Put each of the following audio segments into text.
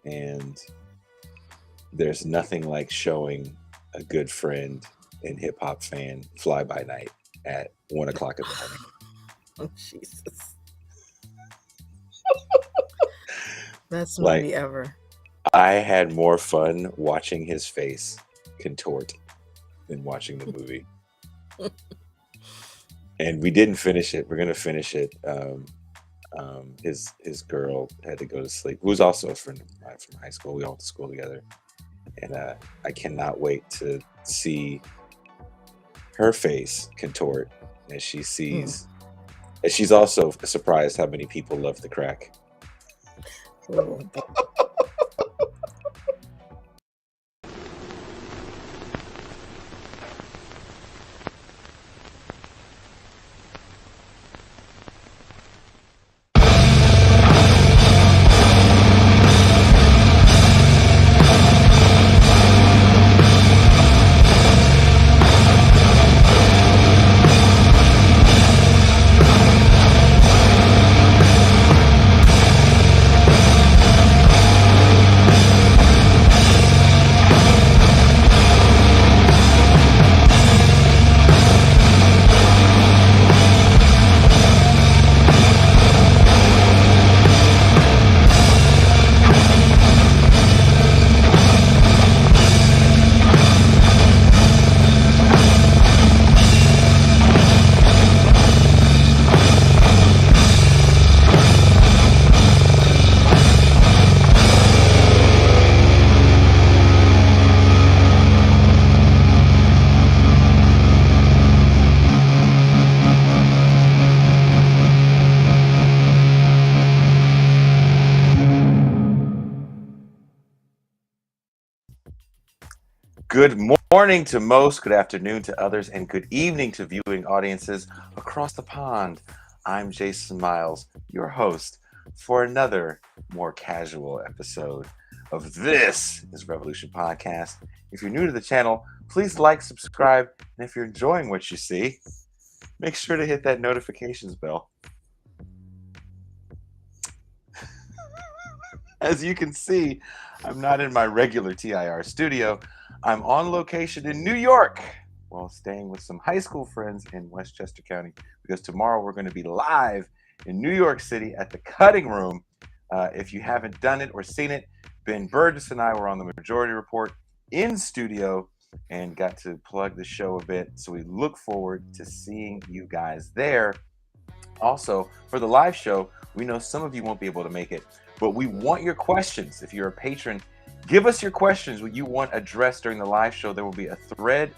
and there's nothing like showing a good friend and hip hop fan Fly By Night at 1 o'clock in the morning. Oh, Jesus. Best Like, movie ever. I had more fun watching his face contort than watching the movie. And we didn't finish it. We're gonna finish it. His girl had to go to sleep. Who was also a friend of mine from high school. We all went to school together, and I cannot wait to see her face contort as she sees. And she's also surprised how many people love the crack. Oh, Good morning to most, good afternoon to others, and good evening to viewing audiences across the pond. I'm Jason Miles, your host for another more casual episode of This is Revolution Podcast. If you're new to the channel, please like, subscribe, and if you're enjoying what you see, make sure to hit that notifications bell. As you can see, I'm not in my regular TIR studio. I'm on location in New York while staying with some high school friends in Westchester County because tomorrow we're going to be live in New York City at the Cutting Room. If you haven't done it or seen it, Ben Burgess and I were on the Majority Report in studio and got to plug the show a bit. So we look forward to seeing you guys there. Also, for the live show, we know some of you won't be able to make it, but we want your questions. If you're a patron, give us your questions what you want addressed during the live show. There will be a thread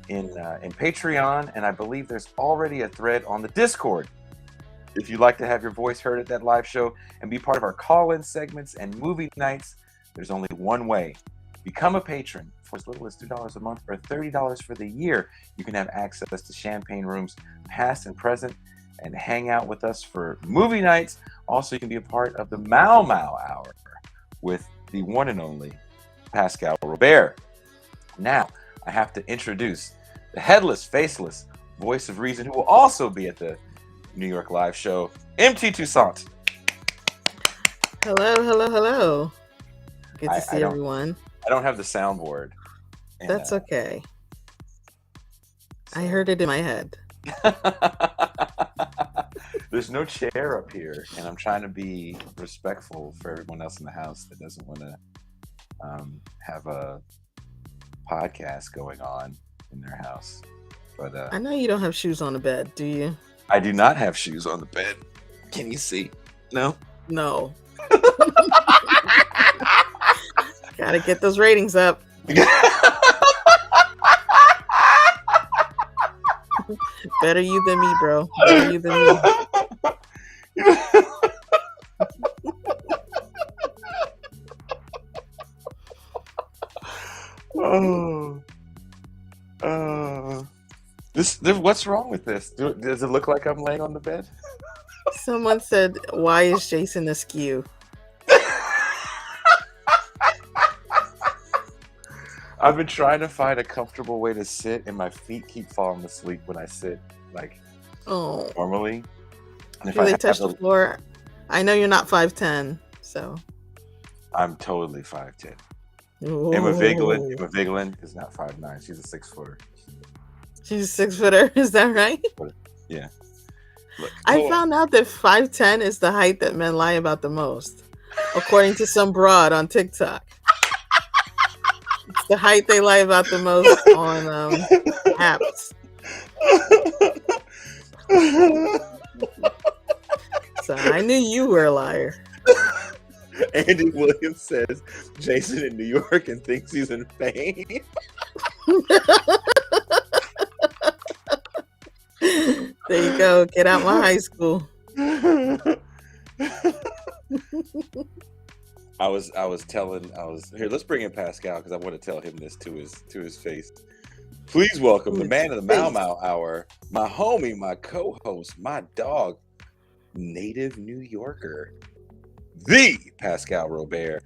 in Patreon, and I believe there's already a thread on the Discord. If you'd like to have your voice heard at that live show and be part of our call-in segments and movie nights, there's only one way. Become a patron for as little as $2 a month or $30 for the year. You can have access to champagne rooms, past and present, and hang out with us for movie nights. Also, you can be a part of the Mau Mau Hour with the one and only Pascal Robert. Now, I have to introduce the headless, faceless voice of reason who will also be at the New York live show, MT Toussaint. hello. Good to see everyone. I don't have the soundboard. That's okay. So. I heard it in my head. There's no chair up here, and I'm trying to be respectful for everyone else in the house that doesn't want to have a podcast going on in their house. But I know you don't have shoes on the bed, do you? I do not have shoes on the bed. Can you see? No? No. Gotta get those ratings up. Better you than me, bro. Better you than me. What's wrong with this? Does it look like I'm laying on the bed? Someone said, "Why is Jason askew?" I've been trying to find a comfortable way to sit, and my feet keep falling asleep when I sit, like normally. And if they touch the floor, I know you're not 5'10", so. I'm totally 5'10". Ooh. Emma Vigeland is not 5'9". She's a 6-footer. She's a 6-footer. Is that right? Yeah. Look, I found out that 5'10" is the height that men lie about the most, according to some broad on TikTok. It's the height they lie about the most on apps. So I knew you were a liar. Andy Williams says Jason in New York and thinks he's in fame. There you go. Get out my high school. I was here. Let's bring in Pascal because I want to tell him this to his face. Please welcome the man of the Mau Mau Hour, my homie, my co-host, my dog, native New Yorker, the Pascal Robert.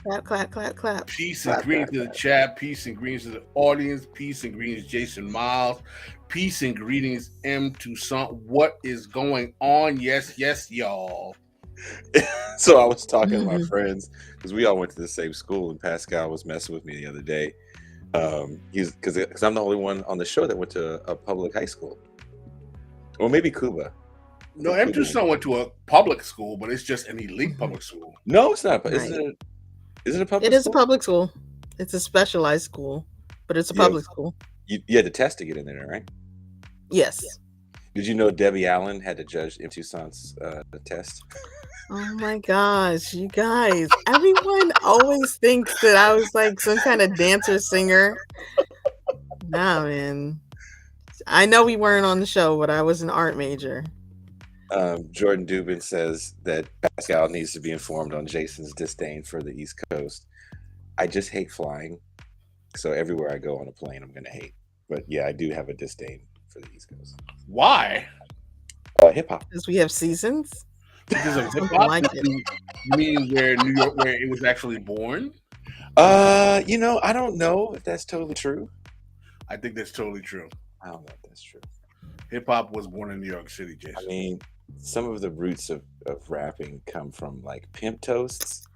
Clap, clap, clap, clap. Peace and greetings to the chat. Peace and greetings to the audience. Peace and greetings, Jason Miles. Peace and greetings, M. Toussaint. What is going on? Yes, y'all. So I was talking to my friends because we all went to the same school, and Pascal was messing with me the other day. Because I'm the only one on the show that went to a public high school, or maybe Cuba. No, M. Toussaint went to a public school, but it's just an elite public school. No, it's not. Is it a public? It is a public school. It's a specialized school, but it's a public school. You had to test to get in there, right? Yes. Did you know Debbie Allen had to judge M. Toussaint's test? Oh my gosh, you guys. Everyone always thinks that I was like some kind of dancer singer. Nah, man. I know we weren't on the show, but I was an art major. Jordan Dubin says that Pascal needs to be informed on Jason's disdain for the East Coast. I just hate flying. So everywhere I go on a plane, I'm going to hate. But yeah, I do have a disdain for the East Coast. Why? Hip hop. Because we have seasons? Because of hip hop? Like you mean where New York, where it was actually born? I don't know if that's totally true. I think that's totally true. I don't know if that's true. Hip hop was born in New York City, Jason. I mean, some of the roots of rapping come from like pimp toasts.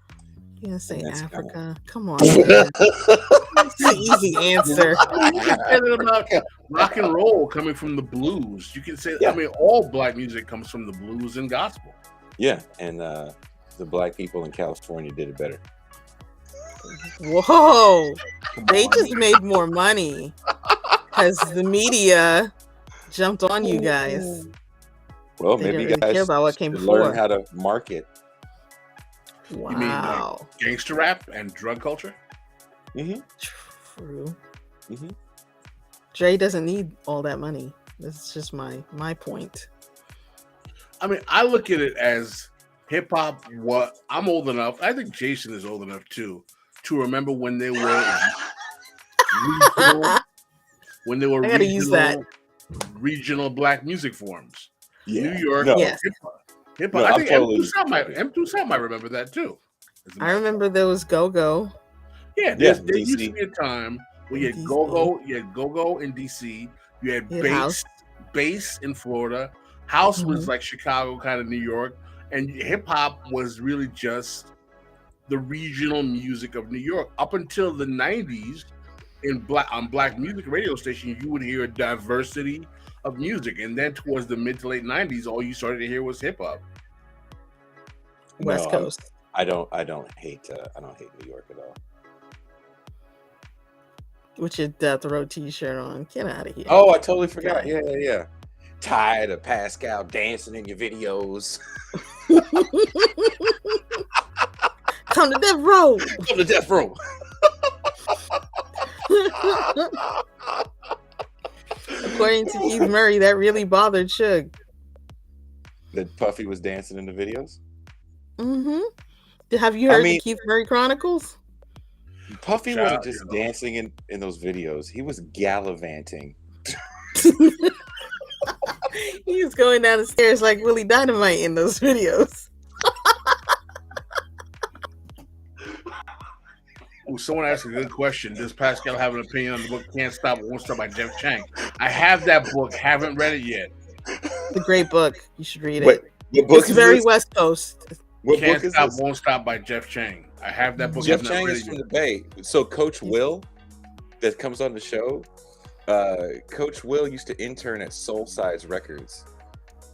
You're going to say Africa. Come on. That's an easy answer. About rock and roll coming from the blues. You can say, I mean, all black music comes from the blues and gospel. Yeah, and the black people in California did it better. Whoa. They just made more money because the media jumped on you guys. Well, They maybe you didn't really guys care about what came should before. learn how to market. Wow. You mean like gangster rap and drug culture? Mm-hmm. True. Mm-hmm. Dre doesn't need all that money. That's just my point. I mean, I look at it as hip hop. What I'm old enough, I think Jason is old enough too, to remember when they were regional black music forms. Yeah. New York, Yes. hip hop. No, I think totally M. Toussaint might remember that too. I remember there was Go-Go. Yeah, there used to be a time where you had DC. Go-Go in DC. You had House. bass in Florida. House Mm-hmm. was like Chicago, kind of New York, and hip hop was really just the regional music of New York up until the '90s. On black music radio station, you would hear a diversity of music, and then towards the mid to late '90s, all you started to hear was hip hop. West Coast. I don't hate New York at all. With your Death Row t-shirt on. Get out of here. Oh, I totally forgot. Yeah. Tired of Pascal dancing in your videos. Come to Death Row. Come to Death Row. According to Keith Murray, that really bothered Suge. That Puffy was dancing in the videos? Mm-hmm. Have you heard the Keith Murray Chronicles? Puffy wasn't just dancing in those videos. He was gallivanting. He was going down the stairs like Willie Dynamite in those videos. Ooh, someone asked a good question. Does Pascal have an opinion on the book Can't Stop, Won't Stop by Jeff Chang? I have that book. Haven't read it yet. It's a great book. You should read it. Wait, what book It's very West Coast. What Can't book is Stop, this? Won't Stop by Jeff Chang. I have that book. Jeff I've not Chang read is it from yet. the Bay. So Coach Will, that comes on the show, Coach Will used to intern at Soul Size Records,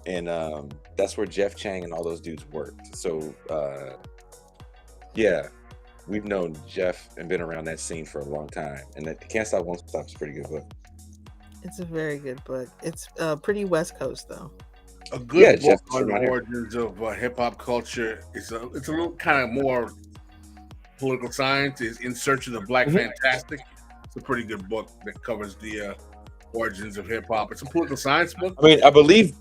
and that's where Jeff Chang and all those dudes worked. So yeah, we've known Jeff and been around that scene for a long time. And that Can't Stop Won't Stop is a pretty good book. It's a very good book. It's pretty West Coast though. A good book Jeff's on from the out here. origins of hip hop culture. It's a little kind of more political science. Is In Search of the Black Fantastic. It's a pretty good book that covers the origins of hip hop. It's a political science book. I mean, I believe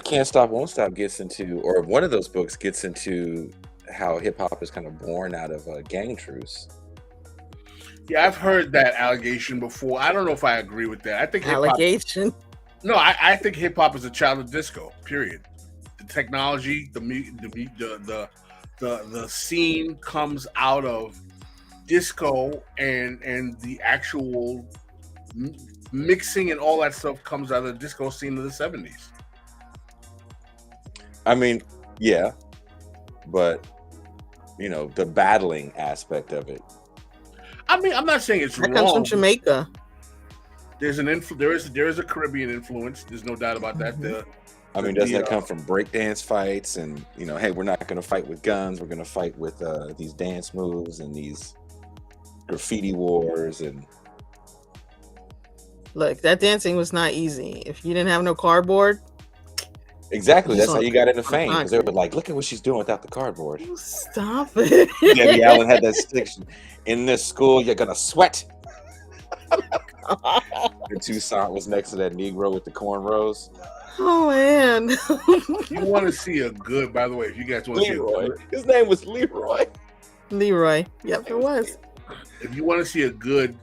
Can't Stop Won't Stop gets into, or one of those books gets into how hip hop is kind of born out of a gang truce. Yeah, I've heard that allegation before. I don't know if I agree with that. I think hip hop. Allegation. No, I think hip hop is a child of disco. Period. The technology, the scene comes out of disco, and the actual mixing and all that stuff comes out of the disco scene of the 70s. I mean, yeah, but the battling aspect of it. I mean, I'm not saying it's That wrong. comes from Jamaica. There's there is a Caribbean influence. There's no doubt about that. Doesn't that come from breakdance fights and hey, we're not going to fight with guns. We're going to fight with these dance moves and these graffiti wars and. Look, that dancing was not easy. If you didn't have no cardboard. Exactly. That's how you got into fame. Because they were like, look at what she's doing without the cardboard. Stop it. Debbie Allen had that stick. In this school, you're going to sweat. And Toussaint was next to that Negro with the cornrows. Oh, man. You want to see a good, by the way, if you guys want to see a good. His name was Leroy. Leroy. Yep, it was. If you want to see a good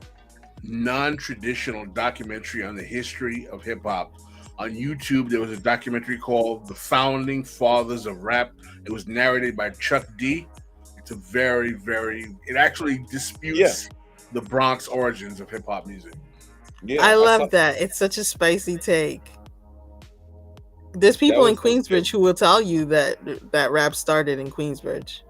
non-traditional documentary on the history of hip-hop, on YouTube there was a documentary called The Founding Fathers of Rap. It was narrated by Chuck D. It's a very, very, it actually disputes the Bronx origins of hip-hop music. Yeah, I love that. It's such a spicy take. There's people in Queensbridge who will tell you that rap started in Queensbridge.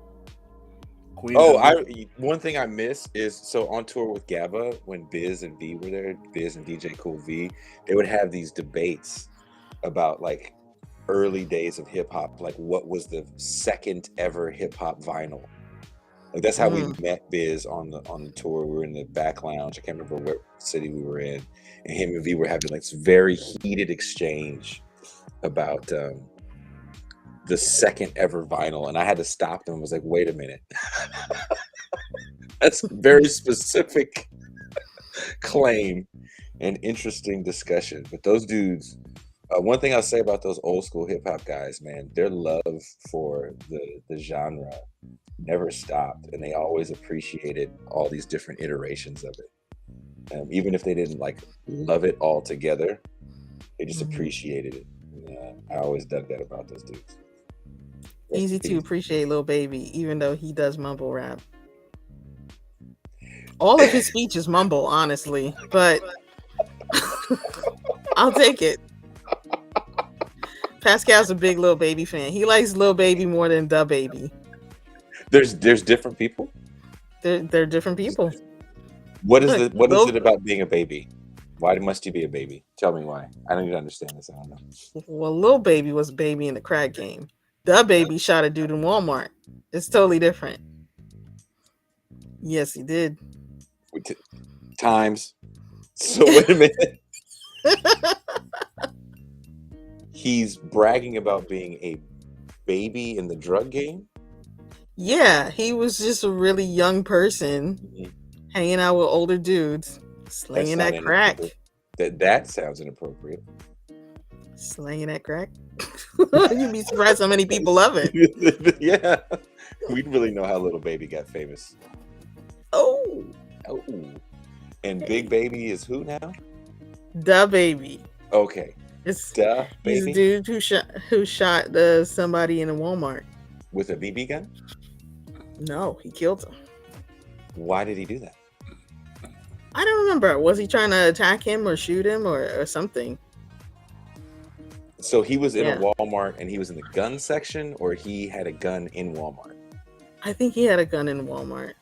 One thing I miss is on tour with Gabba when Biz and V were there, Biz and DJ Cool V, they would have these debates about like early days of hip hop, like what was the second ever hip hop vinyl. Like that's how we met Biz on the tour. We were in the back lounge. I can't remember what city we were in, and him and V were having like this very heated exchange about the second ever vinyl, and I had to stop them and was like, wait a minute. That's a very specific claim and interesting discussion. But those dudes, one thing I'll say about those old school hip hop guys, man, their love for the genre never stopped, and they always appreciated all these different iterations of it. Even if they didn't like love it all together, they just appreciated it. I always dug that about those dudes. Easy to appreciate Lil Baby, even though he does mumble rap. All of his speech is mumble, honestly, but I'll take it. Pascal's a big Lil Baby fan. He likes Lil Baby more than Da Baby. There's different people. They're different people. What is it about being a baby? Why must you be a baby? Tell me why. I don't even understand this. I don't know. Well, Lil Baby was a baby in the crack game. Da Baby shot a dude in Walmart. It's totally different. Yes, he did. Times. So wait a minute. He's bragging about being a baby in the drug game? Yeah, he was just a really young person hanging out with older dudes, slinging that crack. That sounds inappropriate. Slinging that crack? You'd be surprised how many people love it. Yeah. We really know how Little Baby got famous. Oh. And Big Baby is who now? Da Baby. Okay. It's Da Baby. He's a dude who shot somebody in a Walmart. With a BB gun? No, he killed him. Why did he do that? I don't remember. Was he trying to attack him or shoot him or something? So he was in a Yeah. Walmart and he was in the gun section, or he had a gun in Walmart. I think he had a gun in Walmart.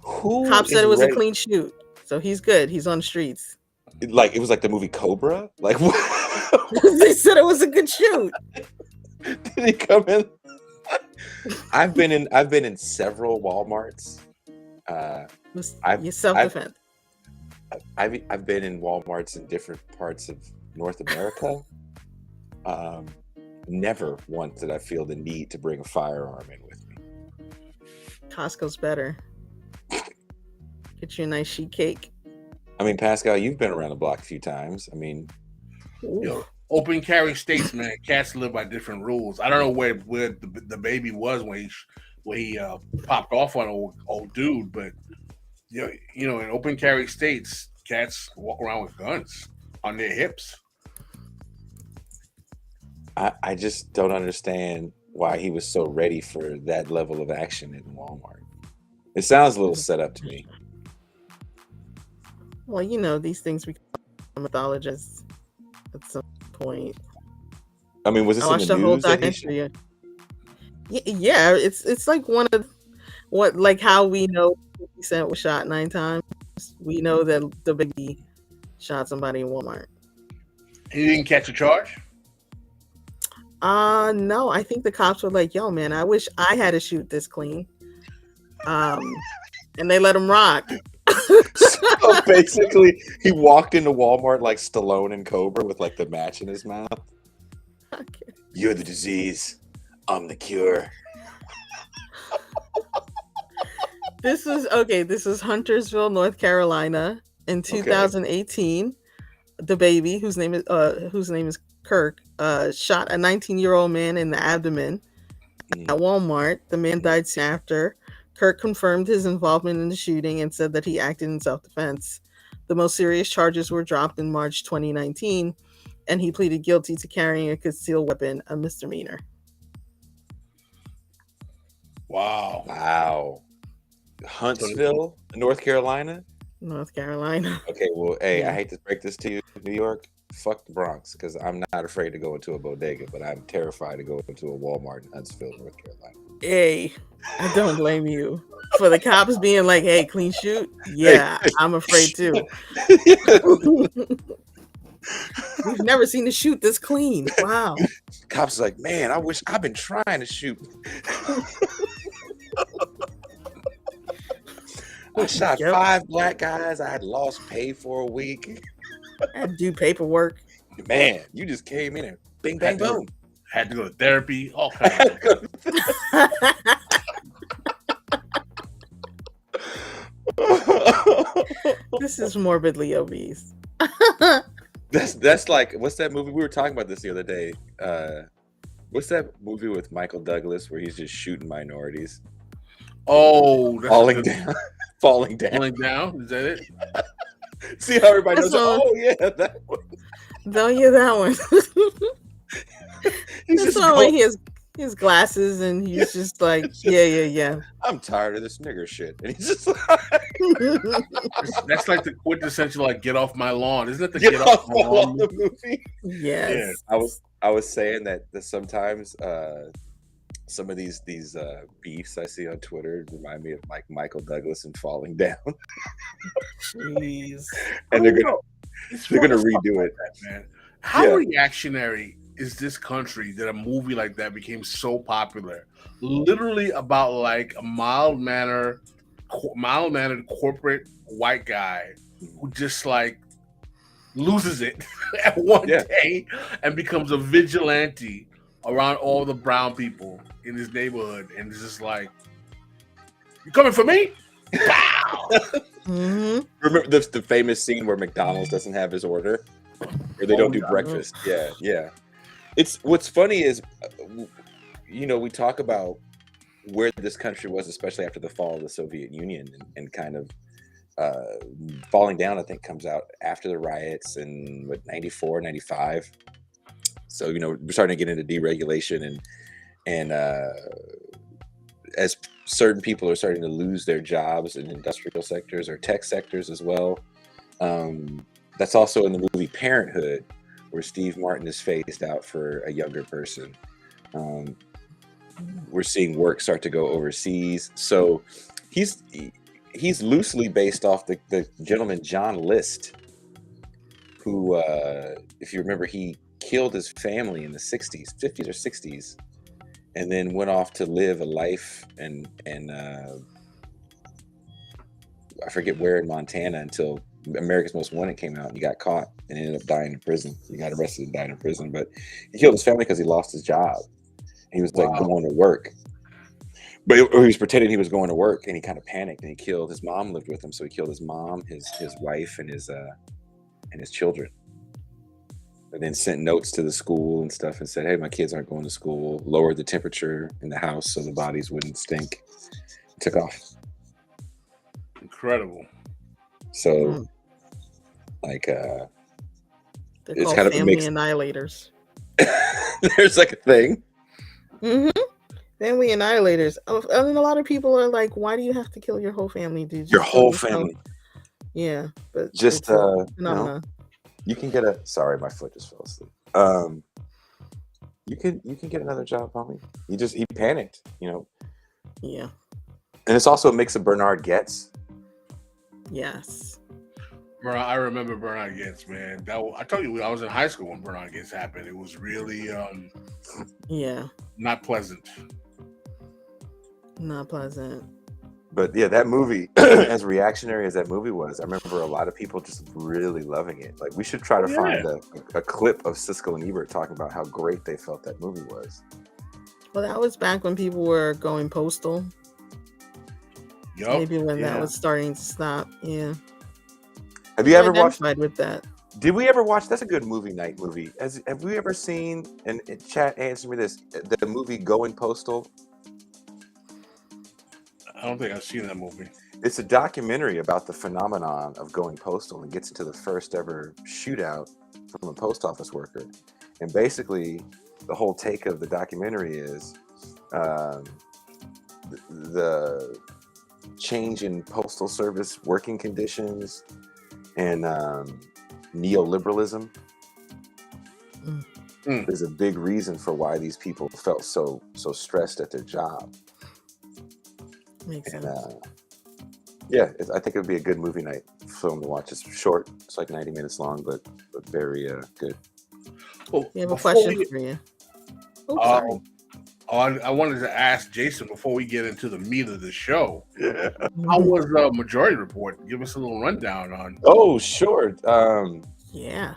Who Cop said is it was a ready? clean shoot, so he's good. He's on the streets. Like it was like the movie Cobra. Like They said it was a good shoot. did he come in? I've been in several Walmarts. I've Self-defense. I've been in Walmarts in different parts of North America. Never once did I feel the need to bring a firearm in with me. Costco's better. Get you a nice sheet cake. I mean, Pascal, you've been around the block a few times. I mean, Yo, open carry states, man. Cats live by different rules. I don't know where the baby was when he popped off on old dude, but you know, in open carry states, cats walk around with guns on their hips. I just don't understand why he was so ready for that level of action in Walmart. It sounds a little set up to me. Well, you know, these things become mythologists at some point. I mean, was this I in watched the the whole news that he shot? documentary. Yeah, it's like one of what, like how we know 50 Cent was shot 9 times. We know that the baby shot somebody in Walmart. He didn't catch a charge. No, I think the cops were like, "Yo, man, I wish I had to shoot this clean," and they let him rock. So basically, he walked into Walmart like Stallone and Cobra with like the match in his mouth. Okay. You're the disease. I'm the cure. This is Huntersville, North Carolina, in 2018. The baby, whose name is Kirk, shot a 19-year-old man in the abdomen at Walmart. The man died soon after. Kirk confirmed his involvement in the shooting and said that he acted in self-defense. The most serious charges were dropped in March 2019, and he pleaded guilty to carrying a concealed weapon, a misdemeanor. Wow. Huntsville, North Carolina? North Carolina. Okay, well, hey, Yeah. I hate to break this to you, New York. Fuck the Bronx, because I'm not afraid to go into a bodega, but I'm terrified to go into a Walmart in Huntsville, North Carolina. Hey, I don't blame you for the cops being like, "Hey, clean shoot." Yeah, I'm afraid too. We've never seen a shoot this clean. Wow. Cops like, man, I wish I've been trying to shoot. I shot 5 black guys. I had lost pay for a week. I had to do paperwork. Man, you just came in and bing, bang, boom. Had to go to therapy. All kinds This is morbidly obese. That's like, what's that movie? We were talking about this the other day. What's that movie with Michael Douglas where he's just shooting minorities? Oh, that's falling down. Falling down. Falling down? Is that it? See how everybody knows? That's Oh yeah, that one. Don't hear that one. He's That's just not going, like his glasses, and he's just like, yeah. I'm tired of this nigger shit, and he's just like, That's like the quintessential like get off my lawn. Isn't it the get off my lawn the movie? Yes. Yeah, I was saying that sometimes some of these beefs I see on Twitter remind me of like Michael Douglas and Falling Down. Jeez. And they're gonna redo it, man. How reactionary is this country that a movie like that became so popular? Literally about like a mild-mannered corporate white guy who just like loses it at one day and becomes a vigilante around all the brown people in his neighborhood, and it's just like, you coming for me? Pow! Mm-hmm. Remember the famous scene where McDonald's doesn't have his order, or they don't do breakfast? Yeah. It's what's funny is, you know, we talk about where this country was, especially after the fall of the Soviet Union, and kind of Falling Down, I think, comes out after the riots in 94, 95. So, you know, we're starting to get into deregulation and as certain people are starting to lose their jobs in industrial sectors or tech sectors as well. That's also in the movie Parenthood, where Steve Martin is phased out for a younger person. We're seeing work start to go overseas. So he's loosely based off the gentleman John List, who, if you remember, he killed his family in the 60s, 50s or 60s, and then went off to live a life and I forget where in Montana until America's Most Wanted came out, and he got caught and ended up dying in prison. He got arrested and died in prison, but he killed his family because he lost his job. He was like going to work, but he was pretending he was going to work, and he kind of panicked and he killed. His mom lived with him, so he killed his mom, his wife, and his children. And then sent notes to the school and stuff and said, "Hey, my kids aren't going to school." Lowered the temperature in the house so the bodies wouldn't stink. Took off. Incredible. So, like, They're it's called kind of family mixed. annihilators. There's like a thing. Family annihilators. I mean, a lot of people are like, "Why do you have to kill your whole family, dude? Your Just kill whole yourself." family. Yeah, but Just it's a phenomenon. you can get sorry, my foot just fell asleep. You can get another job, homie. He panicked, Yeah. And it's also a mix of Bernard Getz. Yes. I remember Bernard Getz, man. I told you I was in high school when Bernard Getz happened. It was really Yeah. not pleasant. Not pleasant. But yeah, that movie, as reactionary as that movie was, I remember a lot of people just really loving it. Like, we should try to find a clip of Siskel and Ebert talking about how great they felt that movie was. Well, that was back when people were going postal. Yup. Maybe when that was starting to stop. Yeah. Have you ever watched? With that? Did we ever watch? That's a good movie night movie. Have we ever seen? And chat, answer me this: the movie Going Postal. I don't think I've seen that movie. It's a documentary about the phenomenon of going postal, and gets into the first ever shootout from a post office worker. And basically, the whole take of the documentary is the change in postal service working conditions and neoliberalism is a big reason for why these people felt so stressed at their job. Makes sense. I think it would be a good movie night film to watch. It's short. It's like 90 minutes long, but very good. Oh, we have a question for you. Oh, I wanted to ask Jason before we get into the meat of the show. Yeah. How was Majority Report? Give us a little rundown on. Oh, sure. Yeah.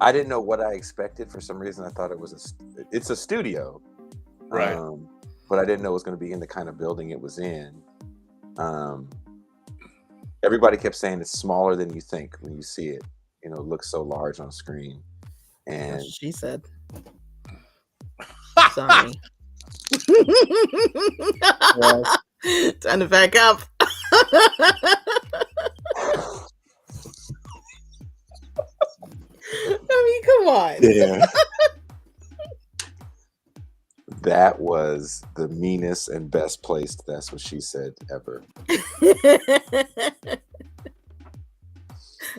I didn't know what I expected. For some reason, I thought it's a studio, right? But I didn't know it was going to be in the kind of building it was in. Everybody kept saying it's smaller than you think when you see it. It looks so large on screen. And she said, "Sorry." Time to back up. I mean, come on. Yeah. That was the meanest and best placed "That's What She Said" ever.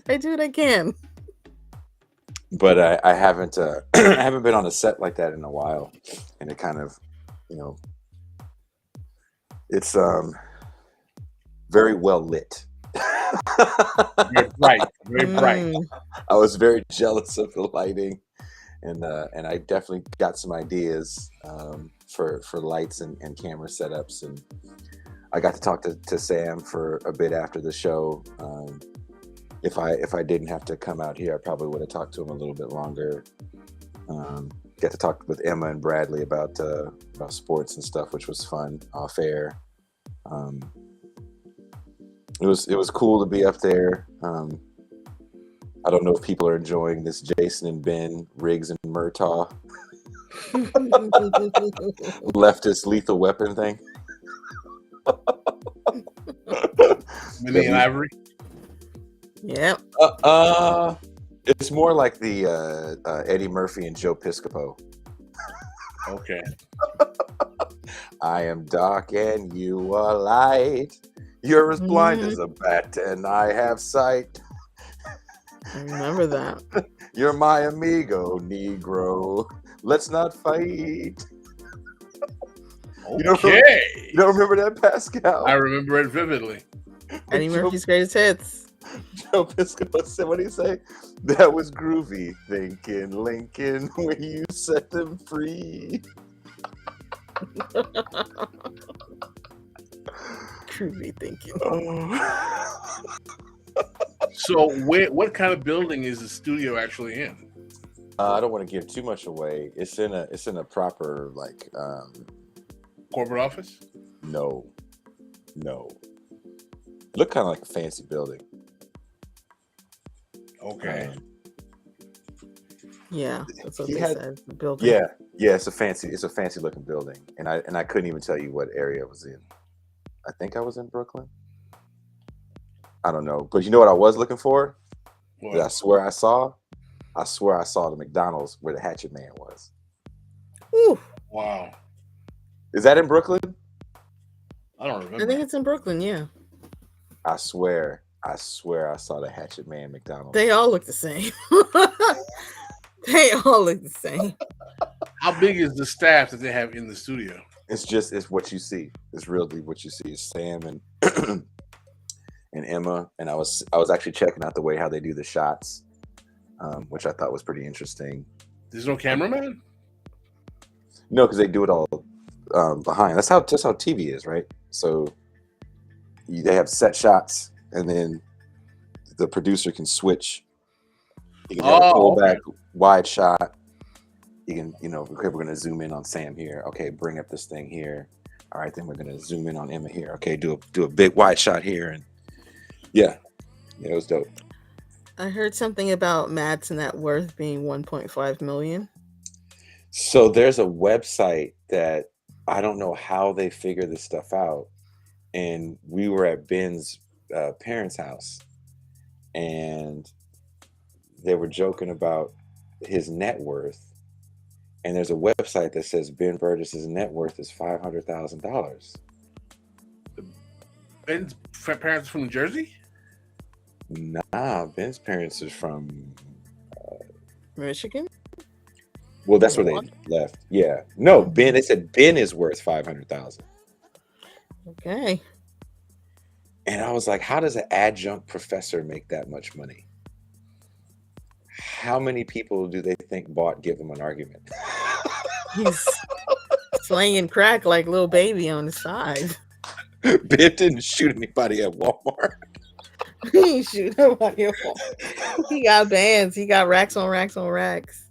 I do what I can. But I haven't I haven't been on a set like that in a while, and it kind of, it's very well lit. Very bright, very bright. I was very jealous of the lighting, and I definitely got some ideas for lights and camera setups, and I got to talk to Sam for a bit after the show. If I didn't have to come out here, I probably would have talked to him a little bit longer. Got to talk with Emma and Bradley about sports and stuff, which was fun off air. It was cool to be up there. I don't know if people are enjoying this Jason and Ben, Riggs and Murtaugh leftist lethal weapon thing. Minnie and Ivory. Yep. It's more like the Eddie Murphy and Joe Piscopo. Okay. I am dark and you are light. You're as blind as a bat and I have sight. I remember that. You're my amigo, Negro. Let's not fight. Okay. You don't remember that, Pascal? I remember it vividly. Eddie Murphy's greatest hits. Joe Piscopo said, what did he say? That was groovy thinking, Lincoln, when you set them free. Crüe thinking. Oh. So, what kind of building is the studio actually in? I don't want to give too much away. It's in a proper like Corporate office? no. Look kind of like a fancy building. Okay. Yeah, that's what He they had- said. The building. Yeah, it's a fancy looking building, and I couldn't even tell you what area it was in. I think I was in Brooklyn. I don't know, but you know what I was looking for? Well, That I swear I saw. I swear I saw the McDonald's where the Hatchet Man was. Ooh, wow. Is that in Brooklyn? I don't I remember. think it's in Brooklyn. Yeah, I swear I saw the Hatchet Man McDonald's. they all look the same. They all look the same. How big is the staff that they have in the studio? It's what you see. It's really what you see. It's Sam and and Emma. And I was actually checking out the way how they do the shots, which I thought was pretty interesting. There's no cameraman? No, because they do it all behind. That's how TV is, right? So they have set shots, and then the producer can switch. You can have a pullback wide shot. You can, okay, we're going to zoom in on Sam here. Okay, bring up this thing here. All right, then we're going to zoom in on Emma here. Okay, do a big wide shot here, and yeah, it was dope. I heard something about Matt's net worth being 1.5 million. So there's a website that I don't know how they figure this stuff out, and we were at Ben's parents' house, and they were joking about his net worth. And there's a website that says Ben Burgess's net worth is $500,000. Ben's parents from New Jersey? Nah, Ben's parents is from. Michigan? Well, that's where they left. Yeah, no, Ben. They said Ben is worth $500,000. Okay. And I was like, how does an adjunct professor make that much money? How many people do they think bought Give Him an Argument? He's slinging crack like little baby on the side. Ben didn't shoot anybody at Walmart. He ain't shoot nobody at Walmart. He got bands. He got racks on racks on racks.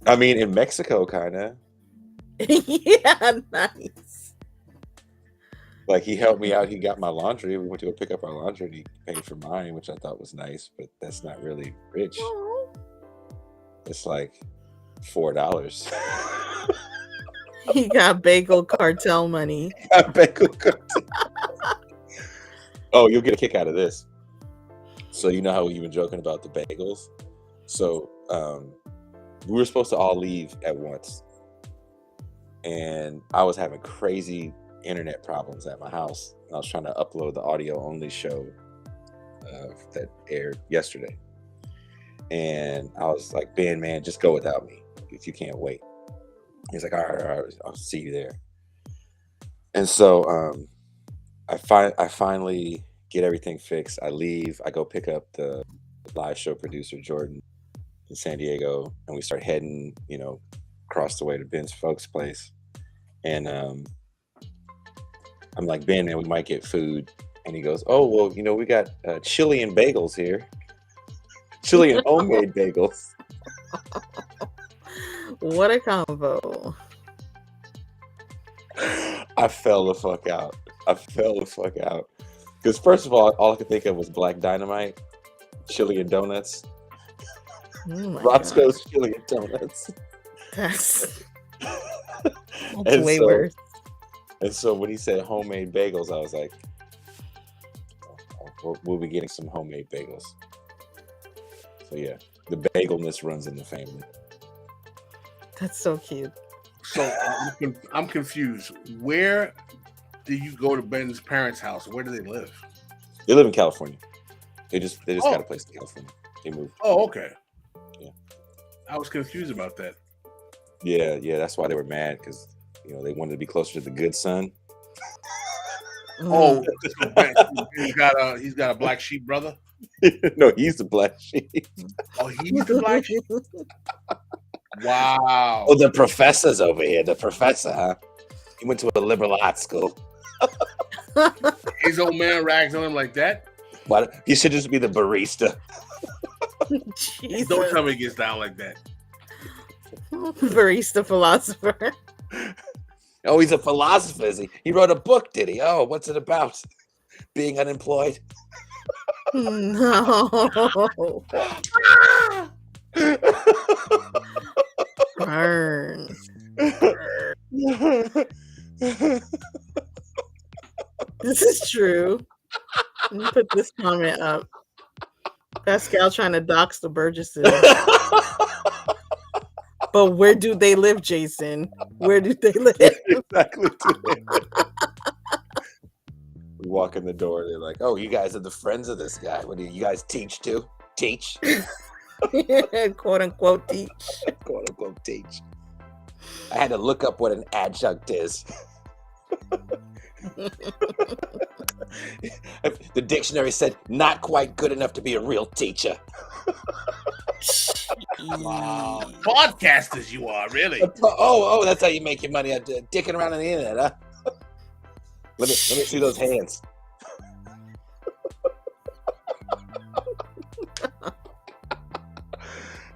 I mean, in Mexico, kind of. Yeah, nice. Like, he helped me out. He got my laundry. We went to go pick up our laundry, and he paid for mine, which I thought was nice, but that's not really rich. It's like $4. He got bagel cartel money. Bagel cartel. Oh, you'll get a kick out of this. So you know how we've been joking about the bagels? So we were supposed to all leave at once. And I was having crazy internet problems at my house. I was trying to upload the audio only show that aired yesterday. And I was like, Ben, man, just go without me if you can't wait. He's like, all right, I'll see you there. And so I finally get everything fixed. I leave. I go pick up the live show producer, Jordan, in San Diego. And we start heading, across the way to Ben's folks' place. And I'm like, Ben, man, we might get food. And he goes, oh, well, we got chili and bagels here. Chili and homemade bagels. What a combo. I fell the fuck out. Because first of all I could think of was Black Dynamite, chili and donuts. Oh my Roscoe's chili and donuts. That's And way so- worse. And so when he said homemade bagels, I was like, we'll be getting some homemade bagels. So yeah, the bagelness runs in the family. That's so cute. So I'm confused. Where do you go to Ben's parents' house? Where do they live? They live in California. They just got a place in California. They moved. Oh, okay. Yeah. I was confused about that. Yeah. That's why they were mad because they wanted to be closer to the good son. Oh, so he's got a black sheep brother. No, he's the black sheep. Oh, he's the black sheep. Wow. Oh, the professor's over here. The professor, huh? He went to a liberal arts school. His old man rags on him like that. Why? He should just be the barista. Jesus. Don't tell me he gets down like that. Barista philosopher. Oh, he's a philosopher, is he? He wrote a book, did he? Oh, what's it about? Being unemployed? No. Burn. This is true. Let me put this comment up. Pascal trying to dox the Burgesses. But where do they live, Jason? Where do they live? Exactly. We walk in the door. They're like, "Oh, you guys are the friends of this guy. What do you guys teach too? Teach, Quote unquote teach. quote unquote teach." I had to look up what an adjunct is. The dictionary said not quite good enough to be a real teacher. Wow. Podcasters you are, really. Oh, that's how you make your money, dicking around on the internet, huh? Let me see those hands.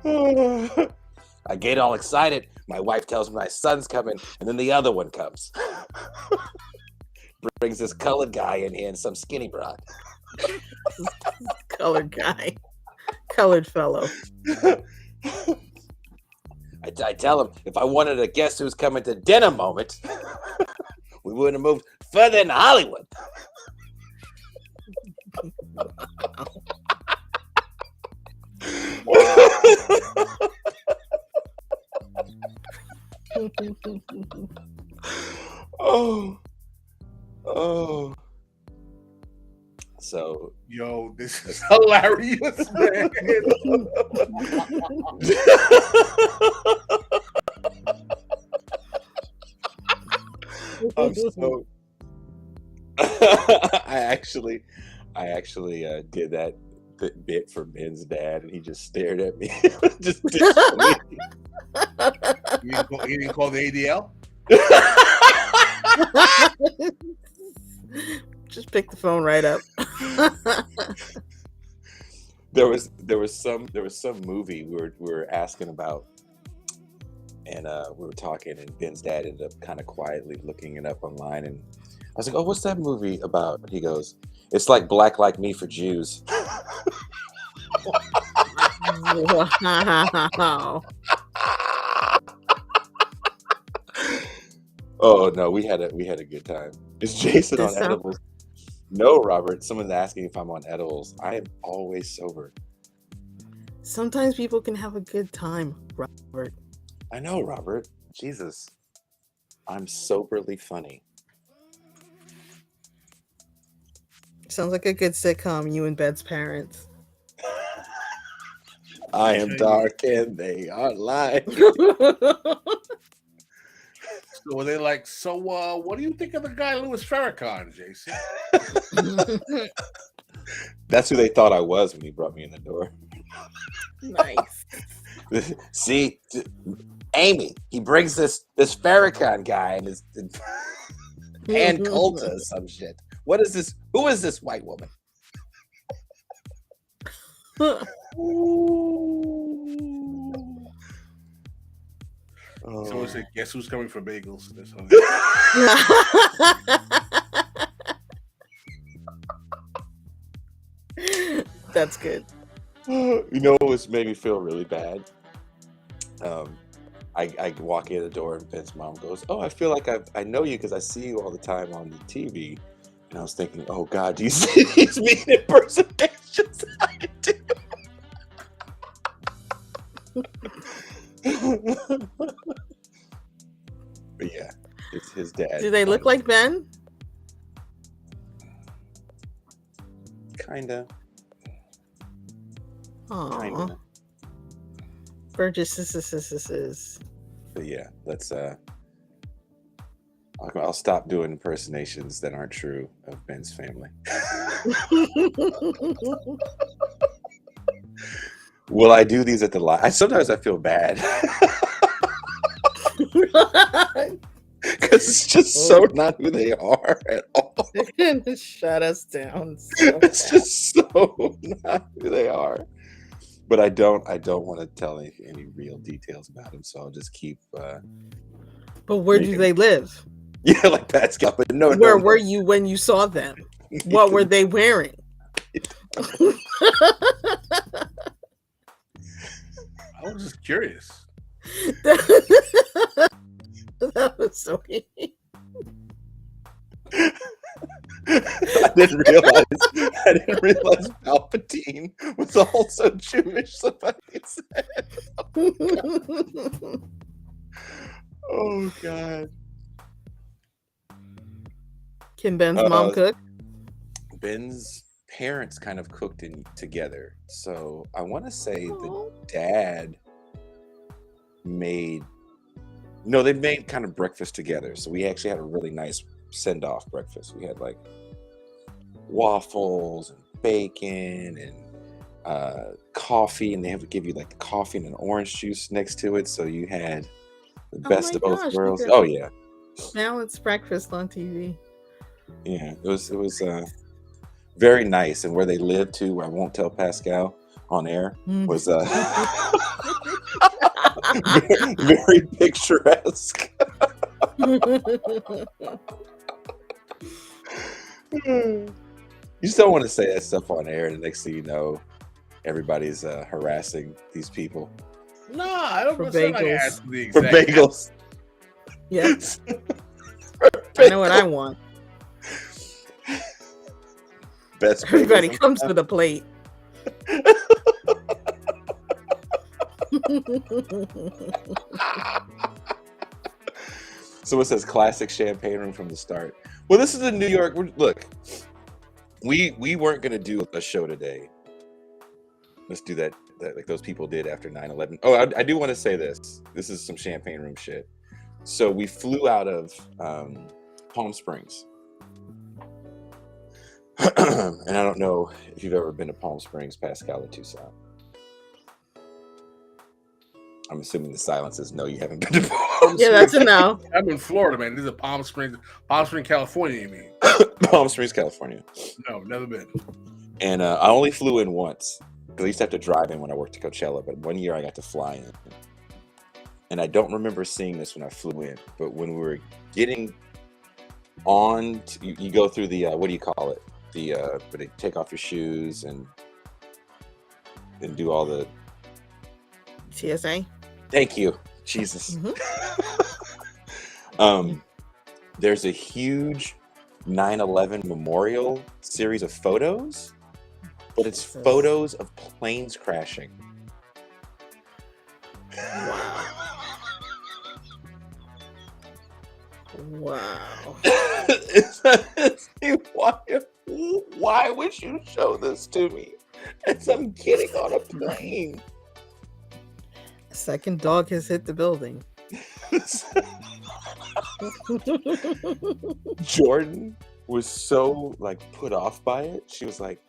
I get all excited. My wife tells me my son's coming, and then the other one comes. Brings this colored guy in here and some skinny broad. Colored guy. Colored fellow. I tell him if I wanted a guess who's coming to dinner moment, we would have moved further in Hollywood. Oh. So, yo, this is hilarious, man. I'm so. I actually did that bit for Ben's dad, and he just stared at me. Just dissed me. He didn't call the ADL. Just pick the phone right up. There was some movie we were asking about, and we were talking, and Ben's dad ended up kind of quietly looking it up online, and I was like, "Oh, what's that movie about?" He goes, "It's like Black Like Me for Jews." Wow. Oh no, we had a good time. Is Jason on edibles? No, Robert. Someone's asking if I'm on edibles. I am always sober. Sometimes people can have a good time, Robert. I know, Robert. Jesus. I'm soberly funny. Sounds like a good sitcom, you and Bed's parents. I am dark and they are light. So they're like, so what do you think of the guy Louis Farrakhan, Jason? That's who they thought I was when he brought me in the door. Nice. See, Amy, he brings this Farrakhan guy and his and Colta or some shit. What is this? Who is this white woman? Someone said, guess who's coming for bagels? That's good. You know what's made me feel really bad? I walk in the door and Ben's mom goes, "Oh, I feel like I know you because I see you all the time on the TV." And I was thinking, "Oh God, do you see these mean impersonations I do?" But yeah, it's his dad. Do they look like Ben? Kinda. Kind Aw. of. Burgess. But yeah, let's. I'll stop doing impersonations that aren't true of Ben's family. Will I do these at the live? Sometimes I feel bad because it's just so not who they are at all. They're gonna shut us down so It's fast. just so not who they are. But I don't want to tell any real details about them, so I'll just keep. But where do they live? Yeah, like Pascal. But no. Where were you when you saw them? What were they wearing? I was just curious. That was so weird. I didn't realize Palpatine was also Jewish. Somebody said. Oh God. Can Ben's mom cook? Ben's parents kind of cooked together. So I want to say the dad made. No, they made kind of breakfast together. So we actually had a really nice send-off breakfast. We had like waffles and bacon and coffee, and they have to give you like the coffee and an orange juice next to it. So you had the best of both worlds. Oh yeah, balanced breakfast on TV. Yeah, it was very nice. And where they lived too, I won't tell Pascal on air, was very picturesque. You just don't want to say that stuff on air, and the next thing you know, everybody's harassing these people. No, I don't For like bagels. For bagels. Yes. I know what I want. Best Everybody bagels. comes with a plate. So it says classic champagne room from the start. Well, this is in New York. Look, we weren't going to do a show today. Let's do that like those people did after 9/11. Oh, I do want to say this. This is some champagne room shit. So we flew out of Palm Springs. And I don't know if you've ever been to Palm Springs, Pascal, or Tucson. I'm assuming the silence is no, you haven't been to Palm Yeah, that's a no. I'm in Florida, man. This is Palm Springs, California, you mean? Palm Springs, California. No, never been. And I only flew in once because I used to have to drive in when I worked at Coachella. But one year I got to fly in. And I don't remember seeing this when I flew in. But when we were getting on, you go through the, what do you call it? Where they take off your shoes and do all the... TSA. Thank you. Jesus. Mm-hmm. There's a huge 9/11 memorial series of photos, but it's photos of planes crashing. Wow. Wow. Why would you show this to me as I'm getting on a plane? Second dog has hit the building. Jordan was so like put off by it. She was like,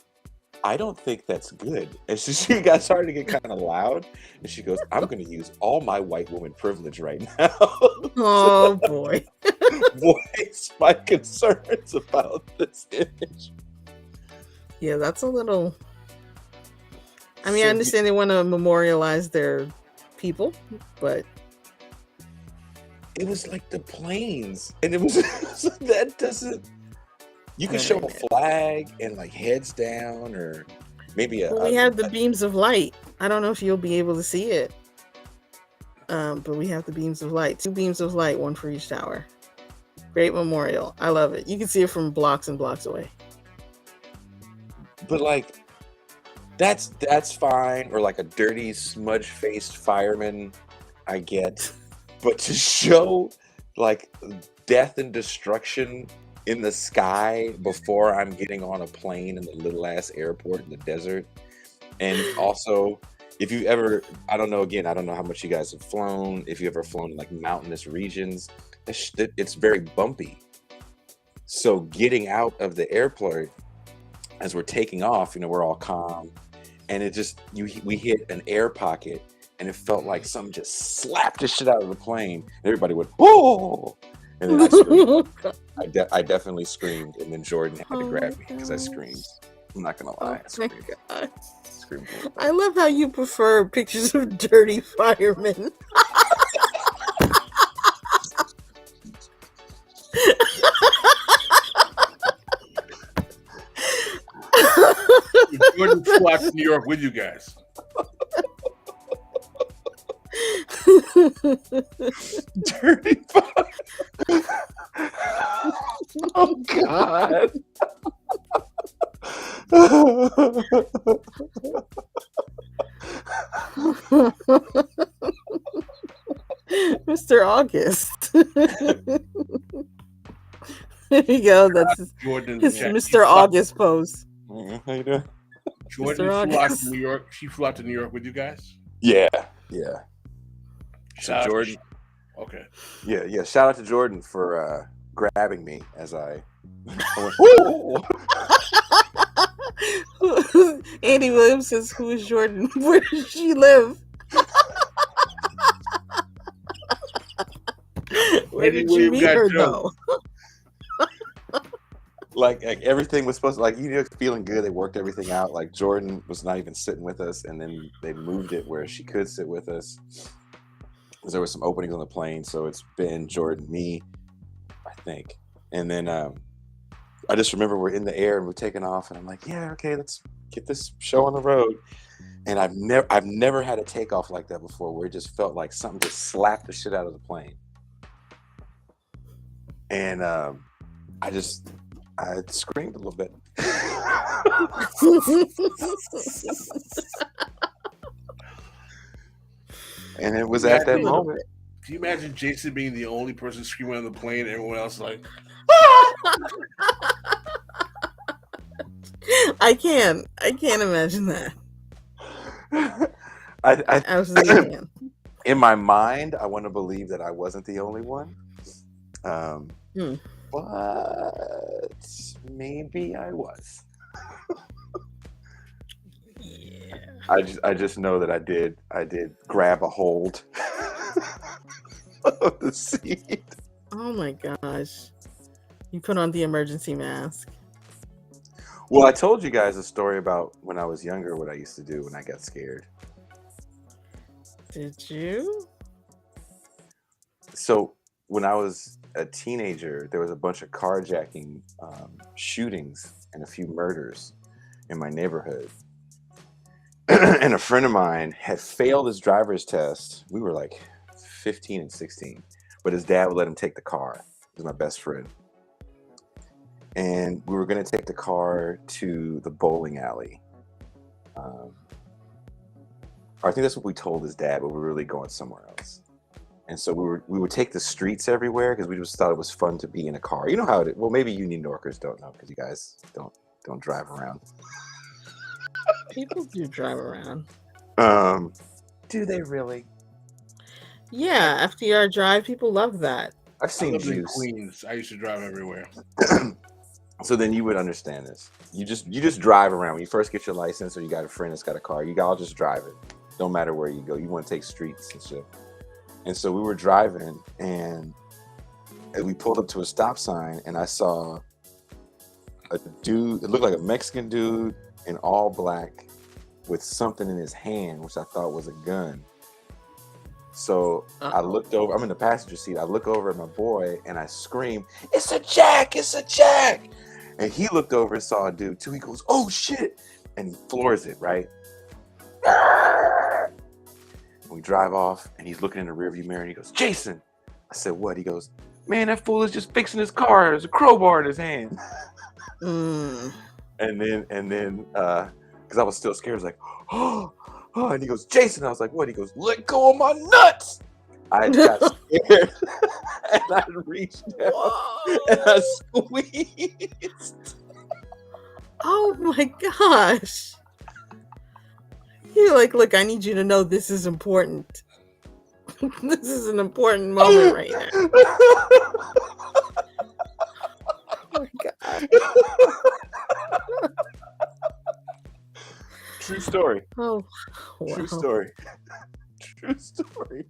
I don't think that's good. And she got started to get kind of loud. And she goes, I'm going to use all my white woman privilege right now. Oh boy. Voice my concerns about this image. Yeah, that's a little... I mean, I understand they want to memorialize their people, but it was like the planes, and it was that doesn't. You can show a flag and like heads down, or maybe we have the beams of light. I don't know if you'll be able to see it, but we have the beams of light. 2 beams of light, 1 for each tower. Great memorial. I love it. You can see it from blocks and blocks away. But like, that's fine, or like a dirty, smudge-faced fireman, I get. But to show like death and destruction in the sky before I'm getting on a plane in the little ass airport in the desert, And also, if you ever, I don't know how much you guys have flown. If you ever flown in like mountainous regions, it's very bumpy. So getting out of the airport as we're taking off, we're all calm, and we hit an air pocket, and it felt like something just slapped the shit out of the plane. And everybody went, "Whoa!" And then I screamed. I definitely screamed, and then Jordan had to grab me because I screamed. I'm not gonna lie, I screamed. Screamed. I love how you prefer pictures of dirty firemen. Jordan flew out to New York with you guys. Dirty fuck. Oh God. Mr. August. There you go. That's Jordan. his Mr. August pose. How you doing? Jordan flew out to New York. She flew out to New York with you guys? Yeah. Shout So Jordan. Okay. Yeah. Shout out to Jordan for grabbing me as I went, "Woo!" Andy Williams says, "Who is Jordan? Where does she live?" Where did you meet her though? Like everything was supposed to, feeling good. They worked everything out. Like Jordan was not even sitting with us, and then they moved it where she could sit with us because there was some openings on the plane. So it's been Jordan, me, I think, and then I just remember we're in the air and we're taking off, and I'm like, yeah, okay, let's get this show on the road. And I've never had a takeoff like that before, where it just felt like something just slapped the shit out of the plane, and I screamed a little bit. And it was at that moment. Can you imagine Jason being the only person screaming on the plane and everyone else like, I can't imagine that. I Absolutely can. In my mind, I want to believe that I wasn't the only one. But maybe I was. Yeah. I just know that I did grab a hold of the seat. Oh my gosh. You put on the emergency mask. Well, I told you guys a story about when I was younger, what I used to do when I got scared. Did you? So when I was a teenager, there was a bunch of carjacking shootings and a few murders in my neighborhood. And a friend of mine had failed his driver's test. We were like 15 and 16, but his dad would let him take the car. He was my best friend. And we were going to take the car to the bowling alley. I think that's what we told his dad, but we were really going somewhere else. And so we would take the streets everywhere because we just thought it was fun to be in a car. You know how it is. Well, maybe you New Yorkers don't know because you guys don't drive around. People do drive around. Do they really? Yeah, FDR Drive. People love that. I've seen in Juice. Queens. I used to drive everywhere. So then you would understand this. You just drive around. When you first get your license or you got a friend that's got a car, you all just drive it. Don't matter where you go. You want to take streets and shit. And so we were driving and we pulled up to a stop sign and I saw a dude, it looked like a Mexican dude in all black with something in his hand, which I thought was a gun. So I looked over, I'm in the passenger seat. I look over at my boy and I scream, "It's a jack, it's a jack." And he looked over and saw a dude too. He goes, "Oh shit." And he floors it, right? We drive off and he's looking in the rearview mirror and he goes, "Jason." I said, "What?" He goes, "Man, that fool is just fixing his car. There's a crowbar in his hand." And then, because I was still scared, I was like, "Oh." And he goes, "Jason." I was like, "What?" He goes, "Let go of my nuts." I got scared and I reached down and I squeezed. Oh my gosh. You're like, look, I need you to know this is important. This is an important moment right now. Oh my God. True story. Oh, wow. True story. True story.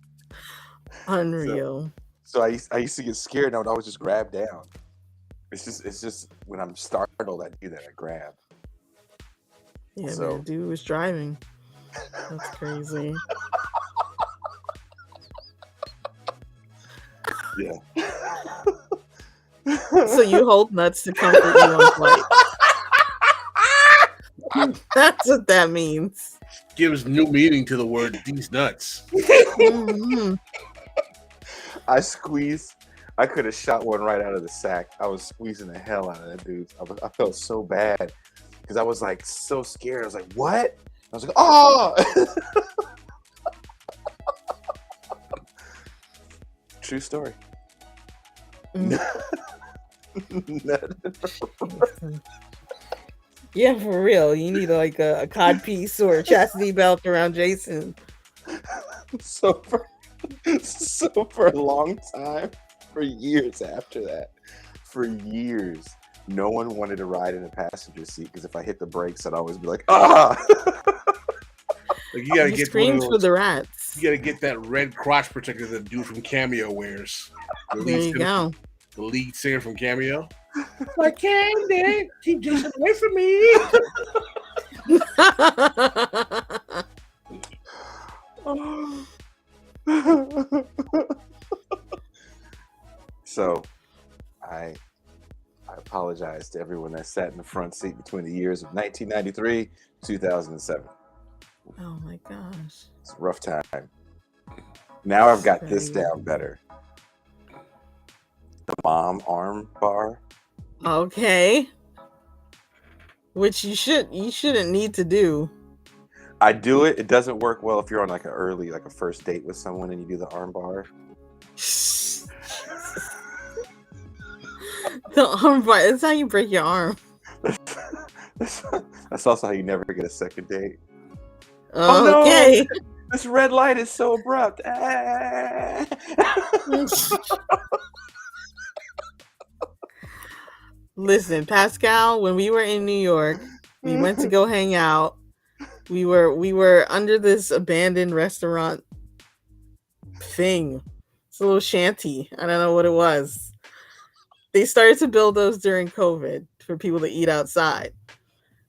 Unreal. So I used to get scared and I would always just grab down. It's just when I'm startled, I do that. I grab. Yeah, So- man, dude was driving. That's crazy. Yeah. So you hold nuts to comfort you on flight. That's what that means. Gives new meaning to the word "these nuts." Mhm. I squeezed. I could have shot one right out of the sack. I was squeezing the hell out of that dude. I felt so bad because I was like so scared. I was like, "What?" I was like, "Oh!" True story. Mm. Yeah, for real. You need like a cod piece or a chastity belt around Jason. So for a long time, for years after that, for years, no one wanted to ride in a passenger seat because if I hit the brakes, I'd always be like, "Ah!" Like you gotta He get one screams of for those, the rats. you gotta get that red crotch protector that dude from Cameo wears. There you go. The lead singer from Cameo. My candy, keep Jason away from me. So, I apologize to everyone that sat in the front seat between the years of 1993 2007. Oh my gosh. It's a rough time. Now I've got this Very down better. The mom arm bar. Okay. Which you shouldn't need to do. I do it. It doesn't work well if you're on like a first date with someone and you do the arm bar. The arm bar. That's how you break your arm. That's also how you never get a second date. Oh, Okay. no! This red light is so abrupt. Ah. Listen, Pascal, when we were in New York, we went to go hang out. We were under this abandoned restaurant thing. It's a little shanty. I don't know what it was. They started to build those during COVID for people to eat outside.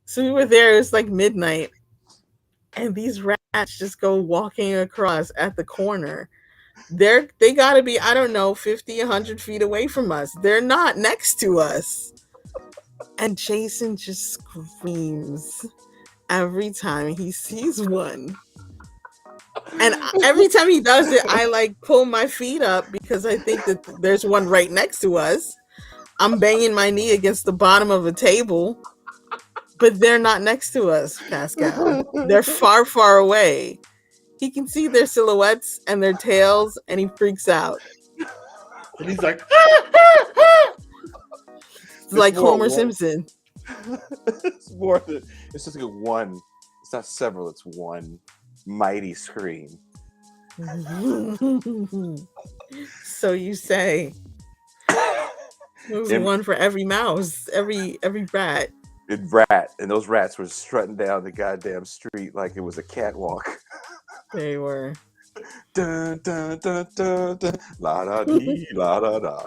So we were there, it was like midnight, and these rats just go walking across at the corner. They gotta be, I don't know, 50, 100 feet away from us. They're not next to us. And Jason just screams every time he sees one. And every time he does it, I like pull my feet up because I think that there's one right next to us. I'm banging my knee against the bottom of a table, but they're not next to us, Pascal. They're far, far away. He can see their silhouettes and their tails, and he freaks out. And he's like, It's like more Homer one. Simpson. It's more than it's just like one. It's not several. It's one mighty scream. So you say. There's one for every mouse, every rat. And those rats were strutting down the goddamn street like it was a catwalk. They were. Dun dun dun dun dun, la da dee, la da da.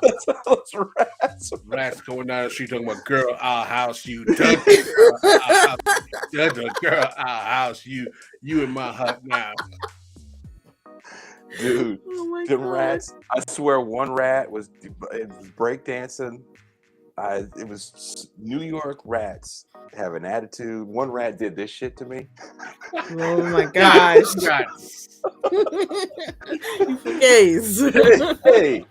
That's how those rats. rats going down the street talking about, girl, I'll house you. Dun, girl, I'll house you. Dun, dun, girl, I'll house you. You in my hut now. Dude, Oh my them God. rats. I swear one rat was breakdancing. It was New York rats have an attitude. One rat did this shit to me. Oh my gosh. God. You gays. Hey,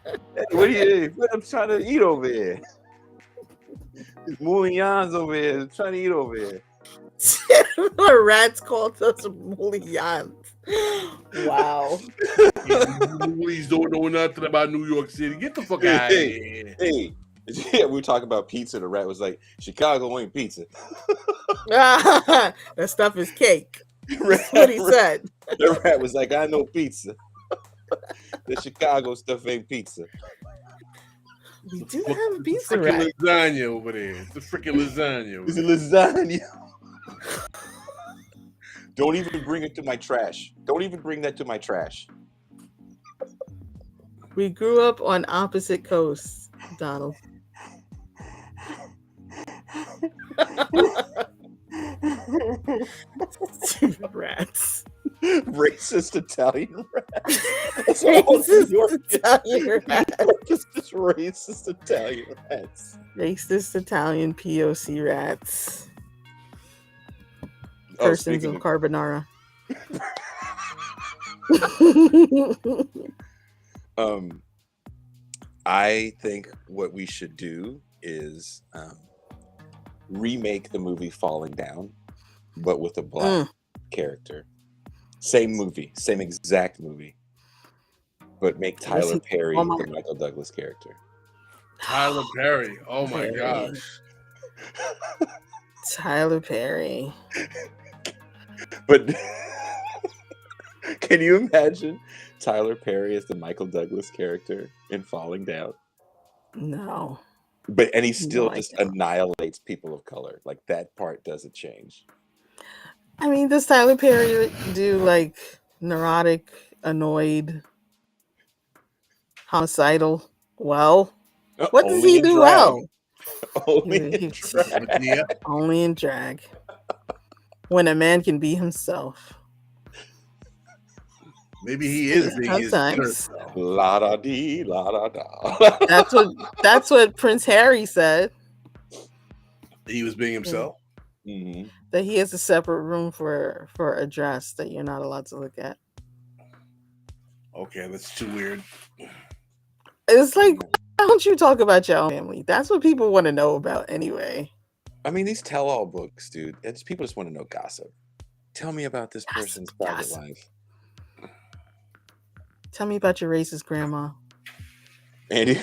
what are you? What I'm trying to eat over here. These moulignons over here. I'm trying to eat over here. The rats called us moulignons. Wow. You bullies don't know nothing about New York City. Get the fuck out of here. Hey, Yeah, we were talking about pizza. The rat was like, Chicago ain't pizza. That stuff is cake. That's what he said. The rat was like, I know pizza. The Chicago stuff ain't pizza. We do have a pizza Freaking rat. lasagna over there. It's the freaking lasagna. It's a lasagna. Don't even bring it to my trash. Don't even bring that to my trash. We grew up on opposite coasts, Donald. Stupid rats. Racist Italian rat. Racist Italian rats. Just racist Italian rats. Racist Italian POC rats. Persons of carbonara. I think what we should do is remake the movie Falling Down, but with a black character. Same movie, same exact movie, but make Tyler Perry the Michael Douglas character. Tyler Perry. Oh my gosh. Tyler Perry. But can you imagine Tyler Perry as the Michael Douglas character in Falling Down? No. And he still just annihilates people of color. Like that part doesn't change. I mean, does Tyler Perry do like neurotic, annoyed, homicidal? Well, what does he do well? Only in drag. Yeah. Only in drag. When a man can be himself. Maybe he is being his inner Sometimes. self. La da dee, la da da. That's what Prince Harry said. He was being himself. Mm-hmm. That he has a separate room for a dress that you're not allowed to look at. Okay, that's too weird. It's like, why don't you talk about your own family? That's what people want to know about anyway. I mean, these tell-all books, dude. People just want to know gossip. Tell me about this person's private life. Tell me about your racist grandma. Andy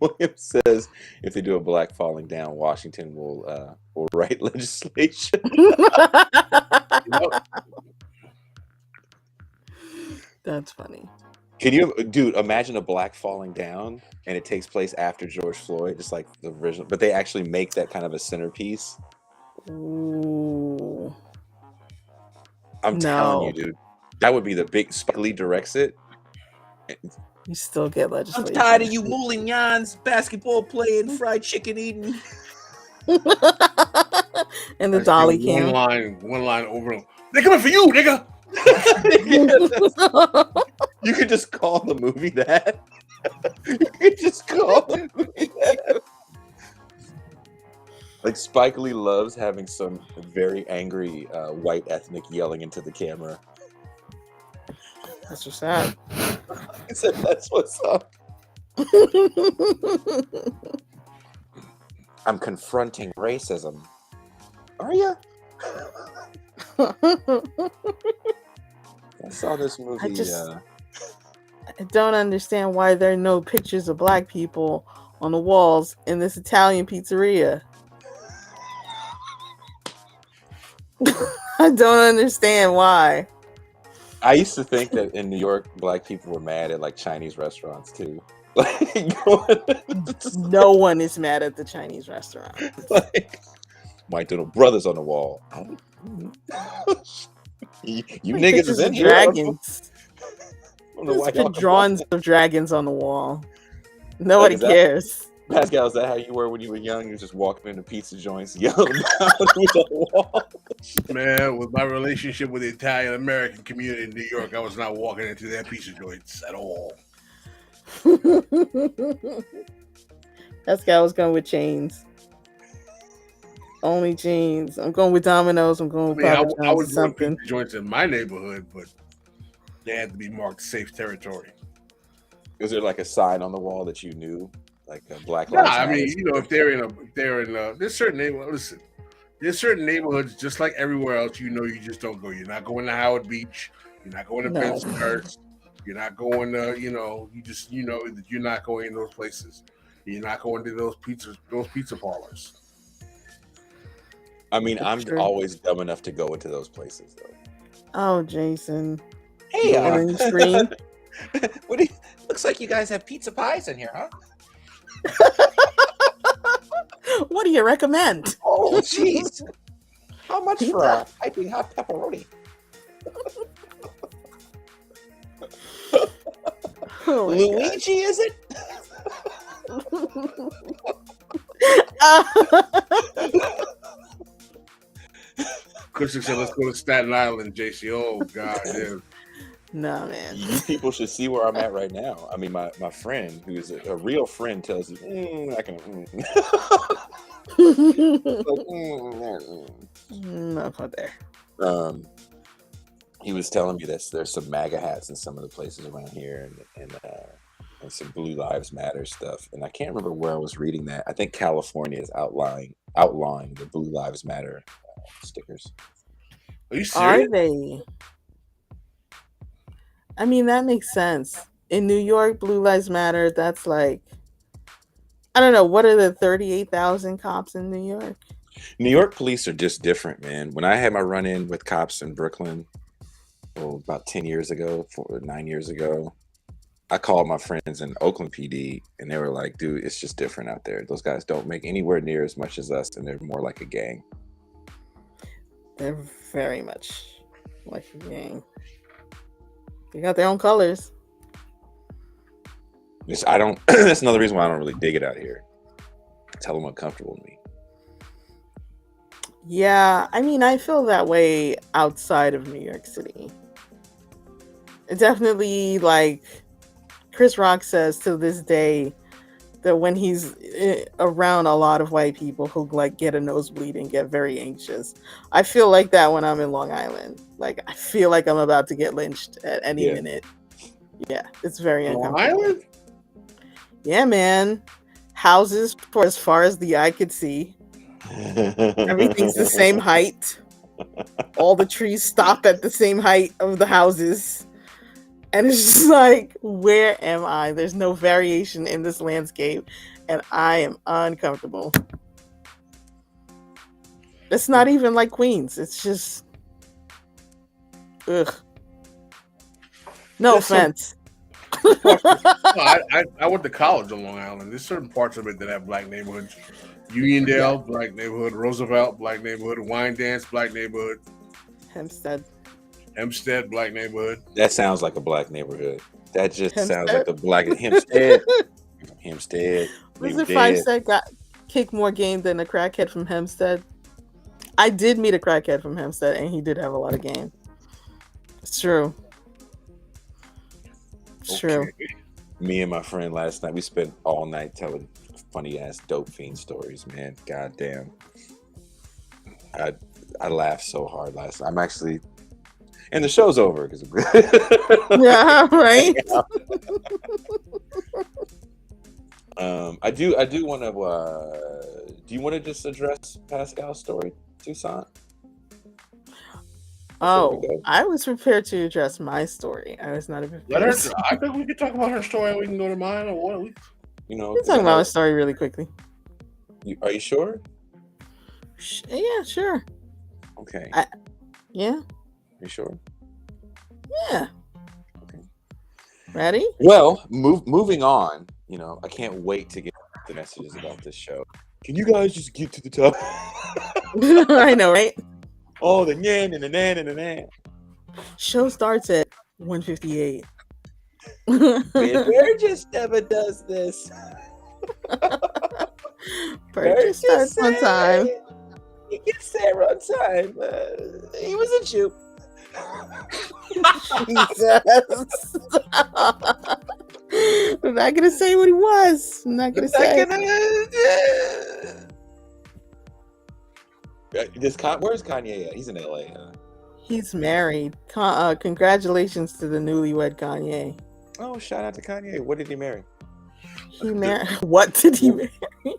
Williams says if they do a black Falling Down, Washington will write legislation. That's funny. Can you, dude, imagine a black Falling Down and it takes place after George Floyd, just like the original, but they actually make that kind of a centerpiece. Ooh. I'm telling you, dude, that would be the big. Spike Lee directs it. You still get legislation. I'm tired of you Moulignans, basketball playing, fried chicken eating. And the dolly cam. One line over. They're coming for you, nigga. You could just call the movie that. You could just call the movie that. Like Spike Lee loves having some very angry white ethnic yelling into the camera. That's what's up. He said, "That's what's up." I'm confronting racism. Are you? I saw this movie. I don't understand why there are no pictures of black people on the walls in this Italian pizzeria. I don't understand why. I used to think that in New York, black people were mad at like Chinese restaurants too. No one is mad at the Chinese restaurant. Like, white little brothers on the wall. you niggas is in here. Dragons. There's been drawings of dragons on the wall. Nobody cares. Pascal, is that how you were when you were young? You were just walking into pizza joints, yelling about the wall. Man, with my relationship with the Italian American community in New York, I was not walking into their pizza joints at all. Pascal was going with chains. Only chains. I'm going with Domino's. I'm going with Papa John's. I was something joints in my neighborhood, but they had to be marked safe territory. Is there like a sign on the wall that you knew, like a black? Yeah, I mean, you know, if they're in there's certain neighborhoods. Listen, there's certain neighborhoods just like everywhere else. You know, you just don't go. You're not going to Howard Beach. You're not going to Bensonhurst. You're not going to, you know, you just, you know that you're not going in those places. You're not going to those pizza parlors. I mean, That's I'm true. always dumb enough to go into those places, though. Oh, Jason. Hey, And then you scream. what do you, looks like you guys have pizza pies in here, huh? What do you recommend? Oh, jeez. How much for a piping hot pepperoni? Oh my Luigi, is it? Christian said, "Let's go to Staten Island, JC." Oh God, yeah. No, man. You people should see where I'm at right now. I mean, my friend, who is a real friend, tells you, I can. Not quite there. He was telling me this. There's some MAGA hats in some of the places around here, and some Blue Lives Matter stuff. And I can't remember where I was reading that. I think California is outlawing the Blue Lives Matter stickers. Are you serious? Are they? I mean, that makes sense. In New York, Blue Lives Matter, that's like, I don't know, what are the 38,000 cops in New York? New York police are just different, man. When I had my run-in with cops in Brooklyn, about 10 years ago, 9 years ago, I called my friends in Oakland PD, and they were like, dude, it's just different out there. Those guys don't make anywhere near as much as us, and they're more like a gang. They're very much like a gang. They got their own colors. That's another reason why I don't really dig it out here. Tell them uncomfortable with me. Yeah, I mean, I feel that way outside of New York City. It definitely, like, Chris Rock says to this day that when he's around a lot of white people who like get a nosebleed and get very anxious. I feel like that when I'm in Long Island. Like, I feel like I'm about to get lynched at any minute. Yeah, it's very uncomfortable. Long Island? Yeah, man. Houses for as far as the eye could see. Everything's the same height. All the trees stop at the same height of the houses. And it's just like, where am I? There's no variation in this landscape, and I am uncomfortable. It's not even like Queens. It's just, ugh. No offense. I went to college on Long Island. There's certain parts of it that have black neighborhoods. Uniondale, black neighborhood. Roosevelt, black neighborhood. Wyandanch, black neighborhood. Hempstead, black neighborhood. That sounds like a black neighborhood. That just sounds like a black Hempstead. Hempstead. Mr. Fifestead got kicked more game than a crackhead from Hempstead. I did meet a crackhead from Hempstead, and he did have a lot of game. It's true. It's true. Me and my friend last night, we spent all night telling funny ass dope fiend stories, man. God damn. I laughed so hard last night. I'm actually, and the show's over because yeah, right. I do want to. Do you want to just address Pascal's story, Toussaint? Oh, I was prepared to address my story. I was not prepared. I think we could talk about her story. We can go to mine, or what? You know, we're talking about my story really quickly. Are you sure? Yeah, sure. Okay. Yeah. You sure? Yeah. Okay. Ready? Well, moving on. You know, I can't wait to get the messages about this show. Can you guys just get to the top? I know, right? Oh, the nan and the nan and the nan. Show starts at 1:58. Burgess never does this. Burgess starts on time. He gets there on time. He was a Jew. Jesus. I'm not gonna say what he was. I'm not gonna say. Where's Kanye at? He's in LA. He's married. Congratulations to the newlywed Kanye. Oh, shout out to Kanye. What did he marry? He married. What did he marry?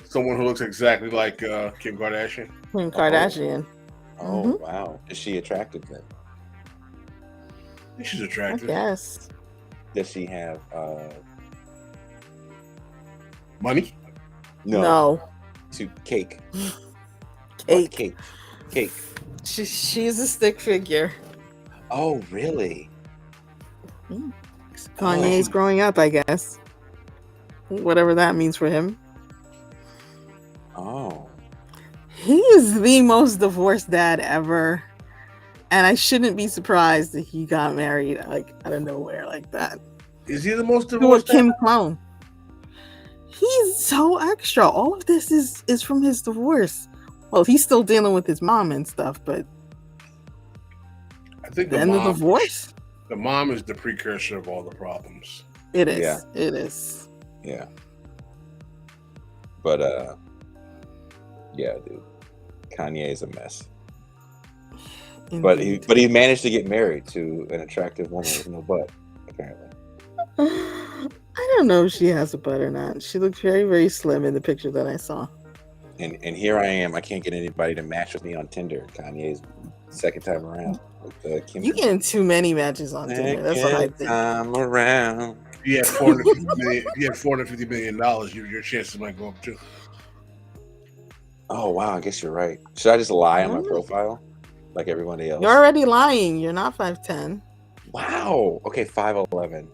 Someone who looks exactly like Kim Kardashian. Kim Kardashian. Oh, wow. Is she attractive then? I think she's attractive. Yes. Does she have money? No. To cake. What Cake. cake? Cake. She's a stick figure. Oh, really? Kanye's growing up, I guess. Whatever that means for him. Oh. He is the most divorced dad ever. And I shouldn't be surprised that he got married like out of nowhere like that. Is he the most To a divorced? Kim clone. He's so extra. All of this is from his divorce. Well, he's still dealing with his mom and stuff, but I think then the divorce? The mom is the precursor of all the problems. It is. Yeah. It is. Yeah. But yeah, dude. Kanye's a mess. Indeed. But he managed to get married to an attractive woman with no butt, apparently. I don't know if she has a butt or not. She looked very, very slim in the picture that I saw. And here I am. I can't get anybody to match with me on Tinder. Kanye's second time around with Kim. You getting too many matches on Tinder. That's what I think. Time around. If you had $450 million, your chances might go up too. Oh wow, I guess you're right. Should I just lie on my profile like everybody else? You're already lying. You're not 5'10". Wow. Okay, 5'11".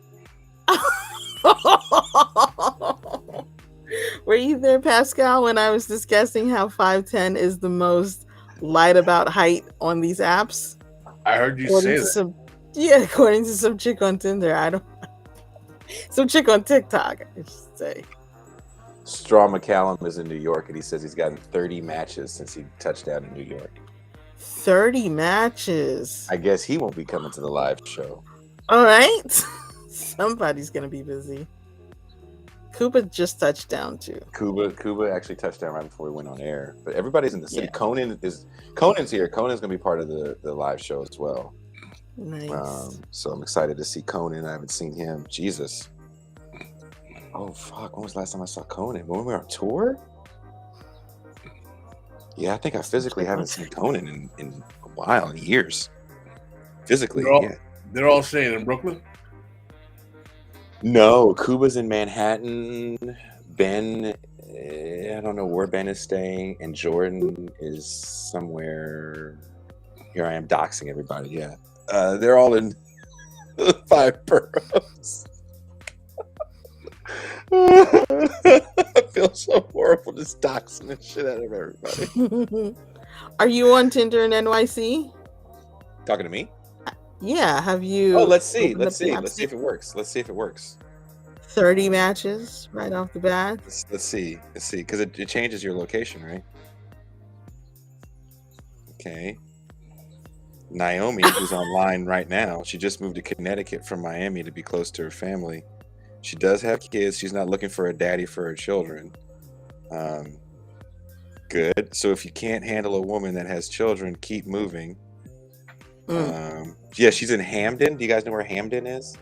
Were you there, Pascal, when I was discussing how 5'10" is the most lied about height on these apps? I heard you say that. According to some chick on Tinder. Some chick on TikTok, I should say. Straw McCallum is in New York, and he says he's gotten 30 matches since he touched down in New York. 30 matches. I guess he won't be coming to the live show. All right. Somebody's going to be busy. Kuba just touched down too. Kuba actually touched down right before we went on air. But everybody's in the city. Yeah. Conan's here. Conan's going to be part of the live show as well. Nice. So I'm excited to see Conan. I haven't seen him. Jesus. Oh, fuck. When was the last time I saw Conan? When we were on tour? Yeah, I think I physically haven't seen Conan in a while, in years. Physically, They're all staying in Brooklyn? No, Kuba's in Manhattan. Ben, I don't know where Ben is staying. And Jordan is somewhere. Here I am doxing everybody, yeah. They're all in 5 boroughs. I feel so horrible just doxing the shit out of everybody. Are you on Tinder in NYC? Talking to me? Yeah. Have you? Oh, let's see if it works. 30 matches right off the bat. Let's see, because it changes your location, right? Okay. Naomi, who's online right now, she just moved to Connecticut from Miami to be close to her family. She does have kids. She's not looking for a daddy for her children. Good. So if you can't handle a woman that has children, keep moving. Yeah, she's in Hamden. Do you guys know where Hamden is?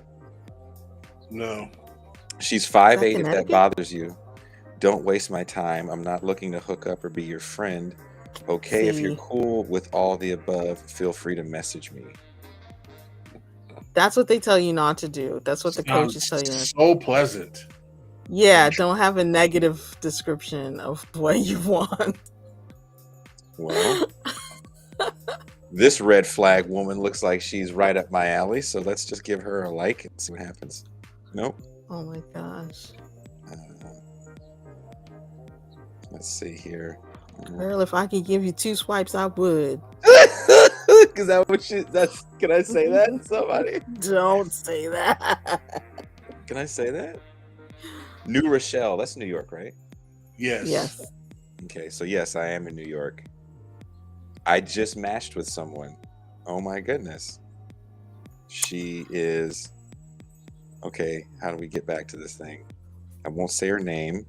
No. She's 5'8". If that bothers you, don't waste my time. I'm not looking to hook up or be your friend. Okay, if you're cool with all the above, feel free to message me. That's what they tell you not to do. That's what the coaches tell you. So pleasant. Yeah, don't have a negative description of what you want. Well, this red flag woman looks like she's right up my alley, so let's just give her a like and see what happens. Nope. Oh my gosh. Let's see here. Girl, if I could give you 2 swipes, I would. Is that what that's can I say that to somebody? Don't say that. Can I say that? New Rochelle, that's New York, right? Yes. Okay, so yes, I am in New York. I just matched with someone. Oh my goodness. She is okay, how do we get back to this thing? I won't say her name.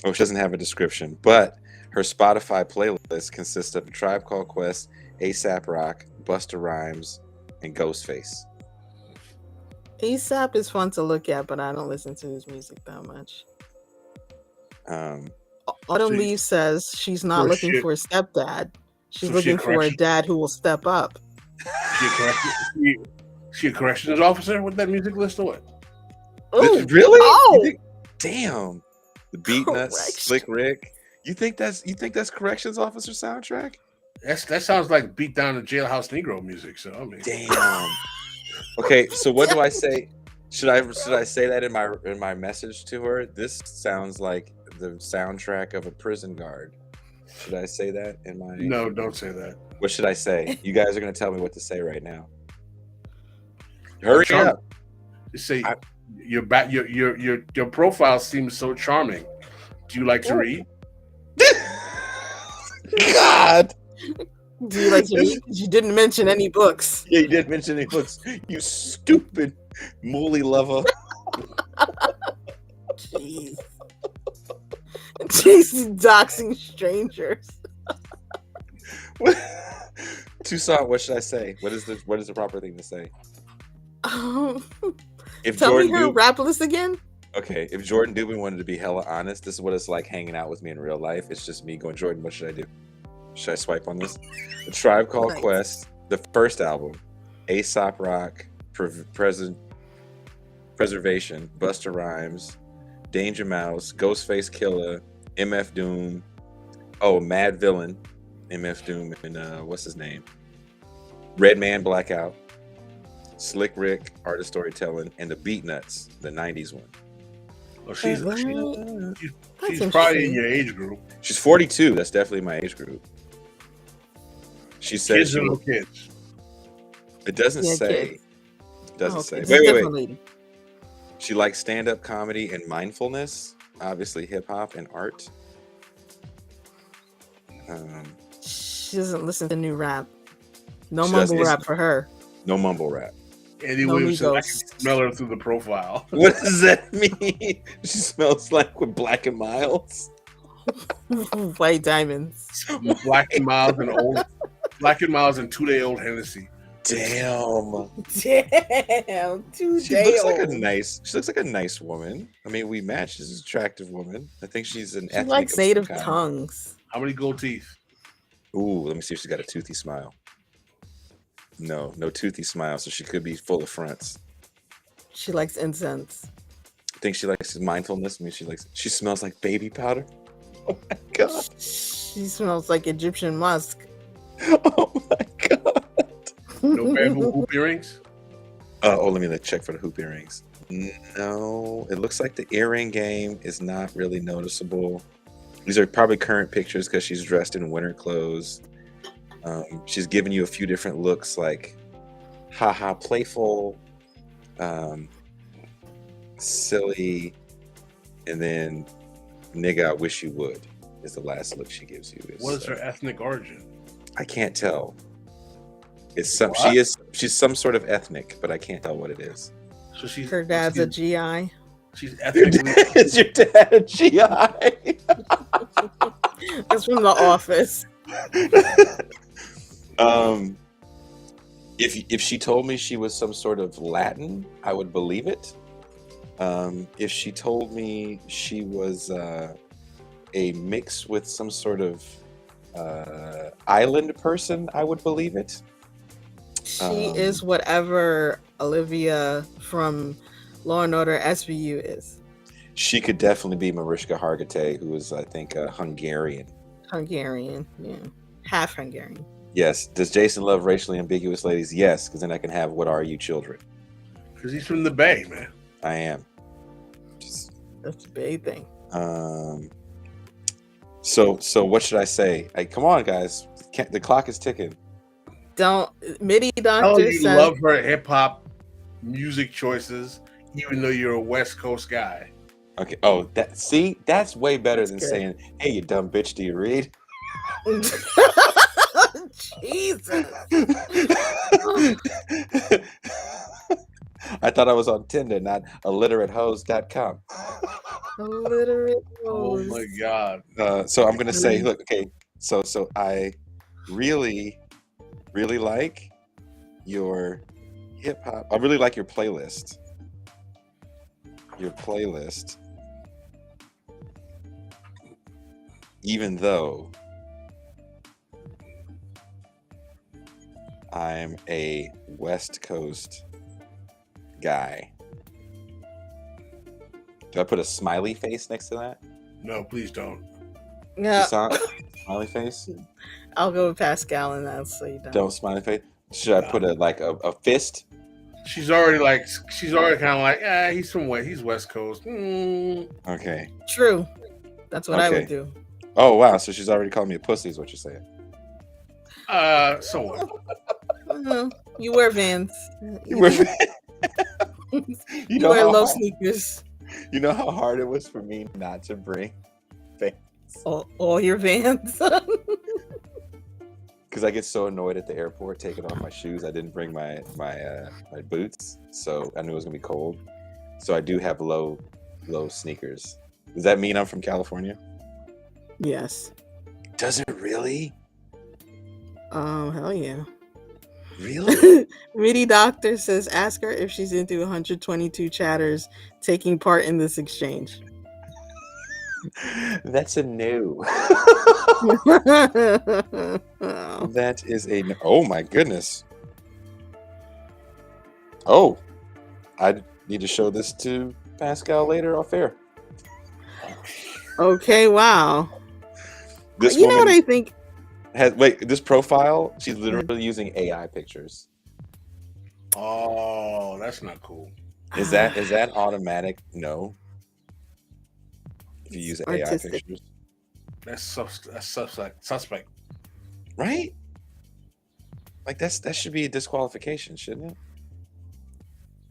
Oh, she doesn't have a description, but her Spotify playlist consists of A Tribe Called Quest, A$AP Rock, Busta Rhymes, and Ghostface. A$AP is fun to look at, but I don't listen to his music that much. Autumn Leaf says she's not looking for a stepdad. She's looking for a dad who will step up. She a corrections officer with that music list or what? Really? Oh! Damn. The Beat Nuts, Correction. Slick Rick. You think that's corrections officer soundtrack? That sounds like beat down the jailhouse Negro music. So I mean, Damn. Okay, so what do I say? Should I say that in my message to her? This sounds like the soundtrack of a prison guard. Should I say that in my? no, don't say that. What should I say? You guys are gonna tell me what to say right now. Hurry up! Just say your profile seems so charming. Do you like to read? God. Do you like to read? You didn't mention any books. Yeah, you didn't mention any books. You stupid mooly lover. Jeez. Jeez, doxing strangers. Tucson, what should I say? What is the proper thing to say? If Tell Jordan me her rap list again. Okay, if Jordan Dubin wanted to be hella honest, this is what it's like hanging out with me in real life. It's just me going, Jordan, what should I do? Should I swipe on this? The Tribe Called Nice. Quest, the first album, Aesop Rock, Preservation, Busta Rhymes, Danger Mouse, Ghostface Killer, MF Doom, Mad Villain, MF Doom, and what's his name? Redman Blackout, Slick Rick, Art of Storytelling, and the Beat Nuts, the 90s one. Well, she's That's probably in interesting. your age group. She's 42. That's definitely my age group. She says Kids she, or no kids? it doesn't Yeah, say. kids. It doesn't Oh, say. it's Wait. different lady. She likes stand-up comedy and mindfulness, obviously hip hop and art. She doesn't listen to new rap. No She mumble doesn't listen- rap for her. No mumble rap. Andy No Williamson, I Migos. can smell her through the profile. What does that mean? She smells like with Black and Miles. White diamonds. Black and Miles and 2-day-old Hennessy. Damn. Damn, 2 She day looks like a old. she looks like a nice woman. I mean, we match. She's an attractive woman. I think she's an She ethnic likes of some native kind. tongues. How many gold teeth? Ooh, let me see if she's got a toothy smile. No toothy smile, so she could be full of fronts. She likes incense. I think she likes mindfulness. I mean, she smells like baby powder. Oh my god. She smells like Egyptian musk. Oh my god. No bamboo hoop earrings? Let me check for the hoop earrings. No, it looks like the earring game is not really noticeable. These are probably current pictures because she's dressed in winter clothes. She's giving you a few different looks, like haha, playful, silly, and then nigga, I wish you would is the last look she gives you. What is her ethnic origin? I can't tell. It's some What? she's some sort of ethnic, but I can't tell what it is. So she's Her dad's a GI. she's Your ethnically dad, is your dad a GI? That's from The Office. If she told me she was some sort of Latin, I would believe it. If she told me she was a mix with some sort of island person, I would believe it. She is whatever Olivia from Law and Order SVU is. She could definitely be Mariska Hargitay, who is, I think, Hungarian. Hungarian, yeah. Half Hungarian. Yes. Does Jason love racially ambiguous ladies? Yes, because then I can have What Are You Children? because he's from the Bay, man. I am. Just, That's a big thing. so what should I say? Come on, guys. The clock is ticking. Don't MIDI Oh, doctor you says love her hip hop music choices, even though you're a West Coast guy. Okay. Oh, that's way better than good. saying, "Hey, you dumb bitch, do you read?" Jesus. I thought I was on Tinder, not illiteratehoes.com. Illiterate Oh rose. my God. So I'm gonna say, look, okay. So I really, really like your hip hop. I really like your playlist. Your playlist, even though I'm a West Coast guy. Do I put a smiley face next to that? No, please don't. Yeah, Toussaint, smiley face. I'll go with Pascal in that, so you Don't smiley face. Should I put a fist? She's already kind of like, he's West Coast. Okay. True. That's what I would Okay. do. Oh wow, so she's already called me a pussy, is what you're saying. Somewhat. You wear Vans. You wear, You wear low sneakers. You know how hard it was for me not to bring Vans? All your Vans. Because I get so annoyed at the airport taking off my shoes. I didn't bring my boots, so I knew it was gonna be cold. So I do have low sneakers. Does that mean I'm from California? Yes. Does it really? Hell yeah. Really? Midi Doctor says, ask her if she's into 122 chatters taking part in this exchange. That's a no. That is a no. Oh my goodness. Oh, I need to show this to Pascal later off air. Okay, wow. This you know what I think? This profile, she's literally using AI pictures. Oh, that's not cool. Is that automatic? No. If you use AI pictures, that's suspect, right? Like that should be a disqualification, shouldn't it?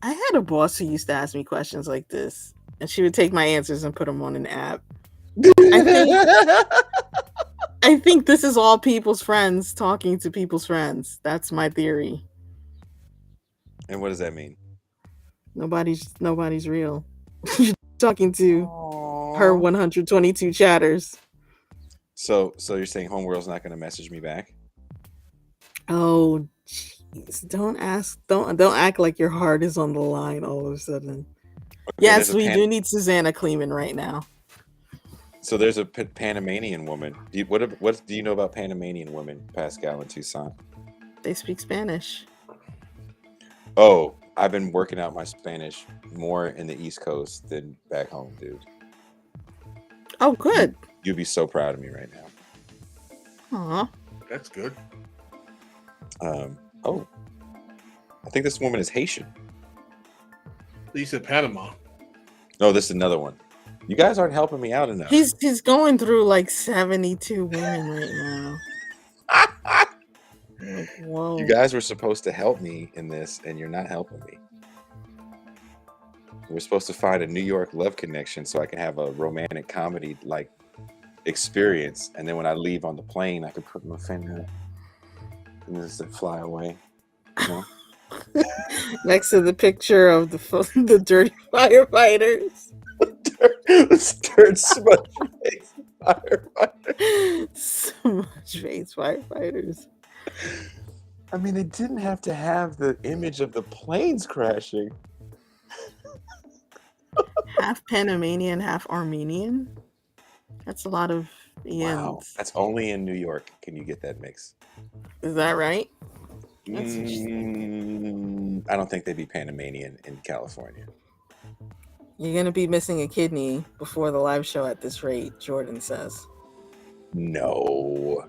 I had a boss who used to ask me questions like this, and she would take my answers and put them on an app. I think this is all people's friends talking to people's friends. That's my theory. And what does that mean? Nobody's real. You're talking to her 122 chatters. So you're saying Homeworld's not going to message me back? Oh, jeez! Don't act like your heart is on the line all of a sudden. Okay, yes, we do need Susanna Kleeman right now. So there's a Panamanian woman. What do you know about Panamanian women, Pascal and Toussaint? They speak Spanish. Oh, I've been working out my Spanish more in the East Coast than back home, dude. Oh, good. You'd be so proud of me right now. Aw. That's good. Oh, I think this woman is Haitian. You said Panama. No, this is another one. You guys aren't helping me out enough. He's going through like 72 women right now. Like, whoa. You guys were supposed to help me in this, and you're not helping me. We're supposed to find a New York love connection so I can have a romantic comedy like experience, and then when I leave on the plane, I can put my finger and just fly away. You know? Next to the picture of the dirty firefighters. The dirt smudge face firefighters. Smudge face firefighters. I mean, they didn't have to have the image of the planes crashing. Half Panamanian, half Armenian. That's a lot of Ians. Wow, that's only in New York. Can you get that mix? Is that right? That's interesting. I don't think they'd be Panamanian in California. You're going to be missing a kidney before the live show at this rate, Jordan says. No.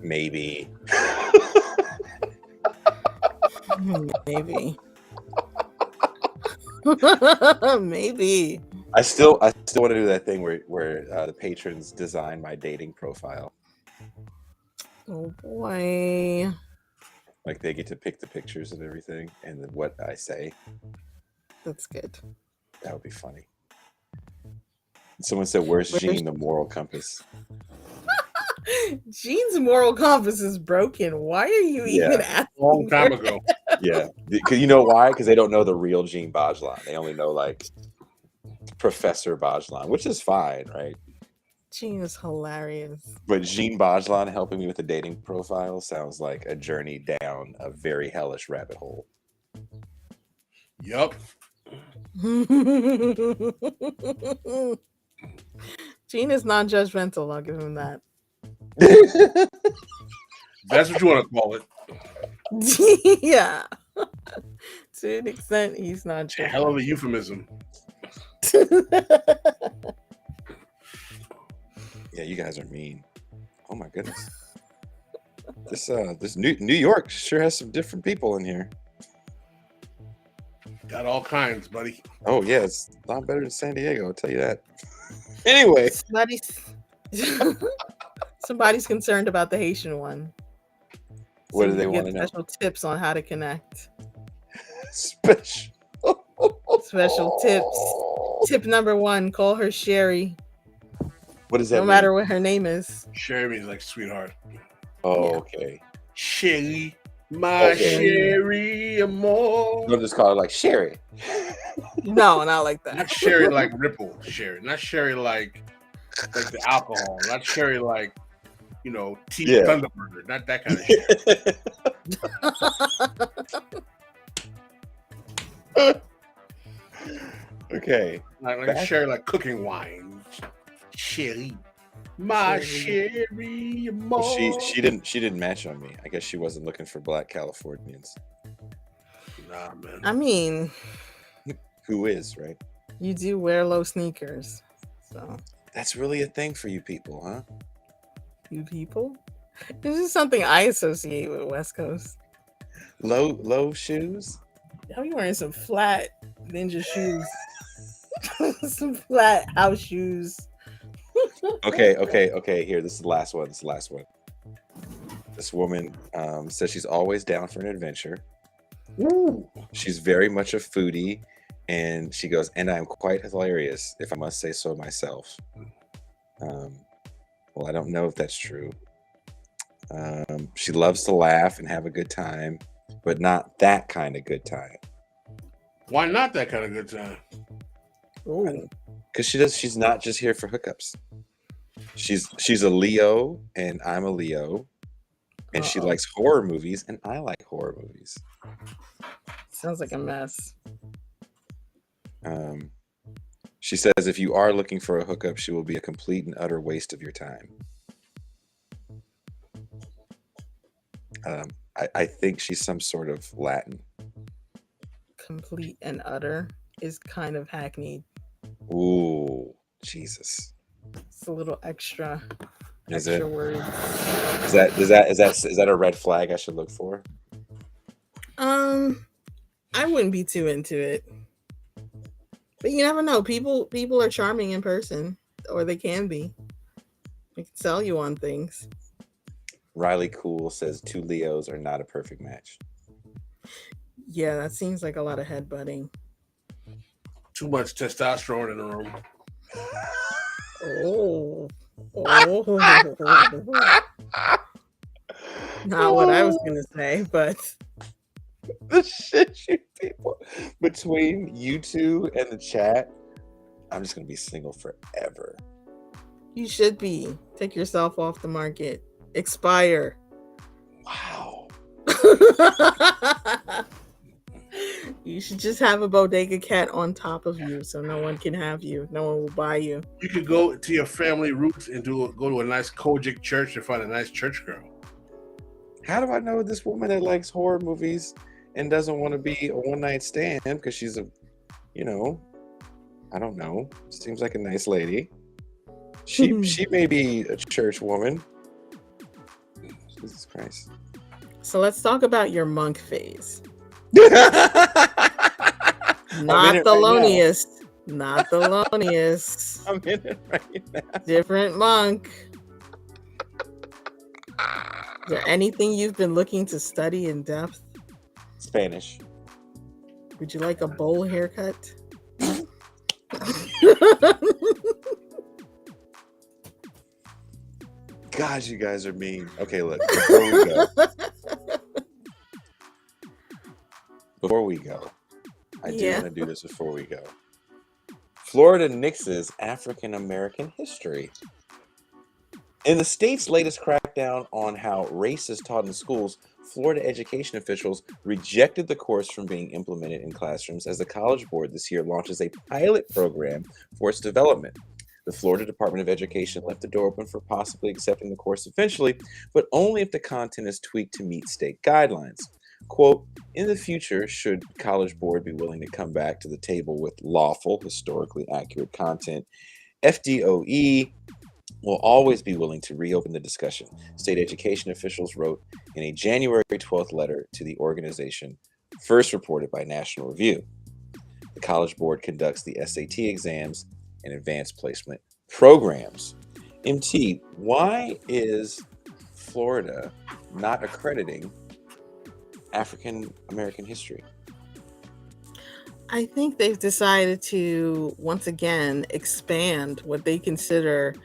Maybe. Maybe. Maybe. I still want to do that thing where the patrons design my dating profile. Oh boy. Like they get to pick the pictures and everything and what I say. That's good. That would be funny. Someone said, where's Gene, the moral compass? Gene's moral compass is broken. Why are you even asking? A long time ago. Yeah. Because you know why? Because they don't know the real Gene Bajlan. They only know like Professor Bajlan, which is fine, right? Gene is hilarious. But Gene Bajlan helping me with the dating profile sounds like a journey down a very hellish rabbit hole. Yup. Gene is non-judgmental. I'll give him that. That's what you want to call it. Yeah. To an extent, he's not. It's a hell of a euphemism. Yeah, you guys are mean. Oh my goodness. This New York sure has some different people in here. Got all kinds, buddy. Oh yeah, it's a lot better than San Diego, I'll tell you that. Anyway, Somebody's concerned about the Haitian one. what do See if they we want get to know? special tips on how to connect. Special. Special tips. Tip number 1: call her Sherry, What does that no mean? matter what her name is. Sherry is like sweetheart. Oh, Yeah. okay. Sherry, my Okay. Sherry, amor. They'll just call her like Sherry. No, not like that. Not Sherry like Ripple Sherry. Not Sherry like the alcohol. Not Sherry like, tea Yeah. Thunderbird. Not that kind of shit. Okay. Like Sherry like cooking wine. Sherry. My Sherry, amor. Well, she didn't match on me. I guess she wasn't looking for black Californians. Nah, man. I mean, Who is, right? you do wear low sneakers. So, That's really a thing for you people, huh? you people? This is something I associate with West Coast. Low shoes? How you wearing some flat ninja shoes? Some flat house shoes. Okay. Here, this is the last one. This woman says she's always down for an adventure. Ooh. She's very much a foodie, and she goes, and I'm quite hilarious, if I must say so myself. Well, I don't know if that's true. She loves to laugh and have a good time, but not that kind of good time. Why not that kind of good time? Ooh. Because she's not just here for hookups. She's a Leo, and I'm a Leo, and she likes horror movies, and I like horror movies. Sounds like a mess. She says if you are looking for a hookup, she will be a complete and utter waste of your time. I think she's some sort of Latin. Complete and utter is kind of hackneyed. Ooh, Jesus. It's a little extra Is it? word. Is that a red flag I should look for? I wouldn't be too into it. But you never know. People are charming in person, or they can be. They can sell you on things. Riley Cool says 2 Leos are not a perfect match. Yeah, that seems like a lot of headbutting. Too much testosterone in the room. Oh. Not what I was gonna say, but The shit you people between you two and the chat, I'm just gonna be single forever. you should be. Take yourself off the market. Expire. Wow. You should just have a bodega cat on top of you so no one can have you. No one will buy you. You could go to your family roots and go to a nice Kojic church and find a nice church girl. How do I know this woman that likes horror movies and doesn't want to be a one-night stand because she's I don't know. Seems like a nice lady. She may be a church woman. Jesus Christ. So let's talk about your monk phase. I'm Not in it the right now. loneliest. Not the loneliest. I'm in it right now. Different monk. Is there anything you've been looking to study in depth? Spanish. Would you like a bowl haircut? God, you guys are mean. Okay, look. Before we go, I do want to do this before we go. Florida nixes African American history. In the state's latest crackdown on how race is taught in schools, Florida education officials rejected the course from being implemented in classrooms as the College Board this year launches a pilot program for its development. The Florida Department of Education left the door open for possibly accepting the course eventually, but only if the content is tweaked to meet state guidelines. Quote, in the future, should College Board be willing to come back to the table with lawful, historically accurate content, FDOE will always be willing to reopen the discussion, state education officials wrote in a January 12th letter to the organization, first reported by National Review. The College Board conducts the SAT exams and advanced placement programs. MT, why is Florida not accrediting African American history? I think they've decided to once again expand what they consider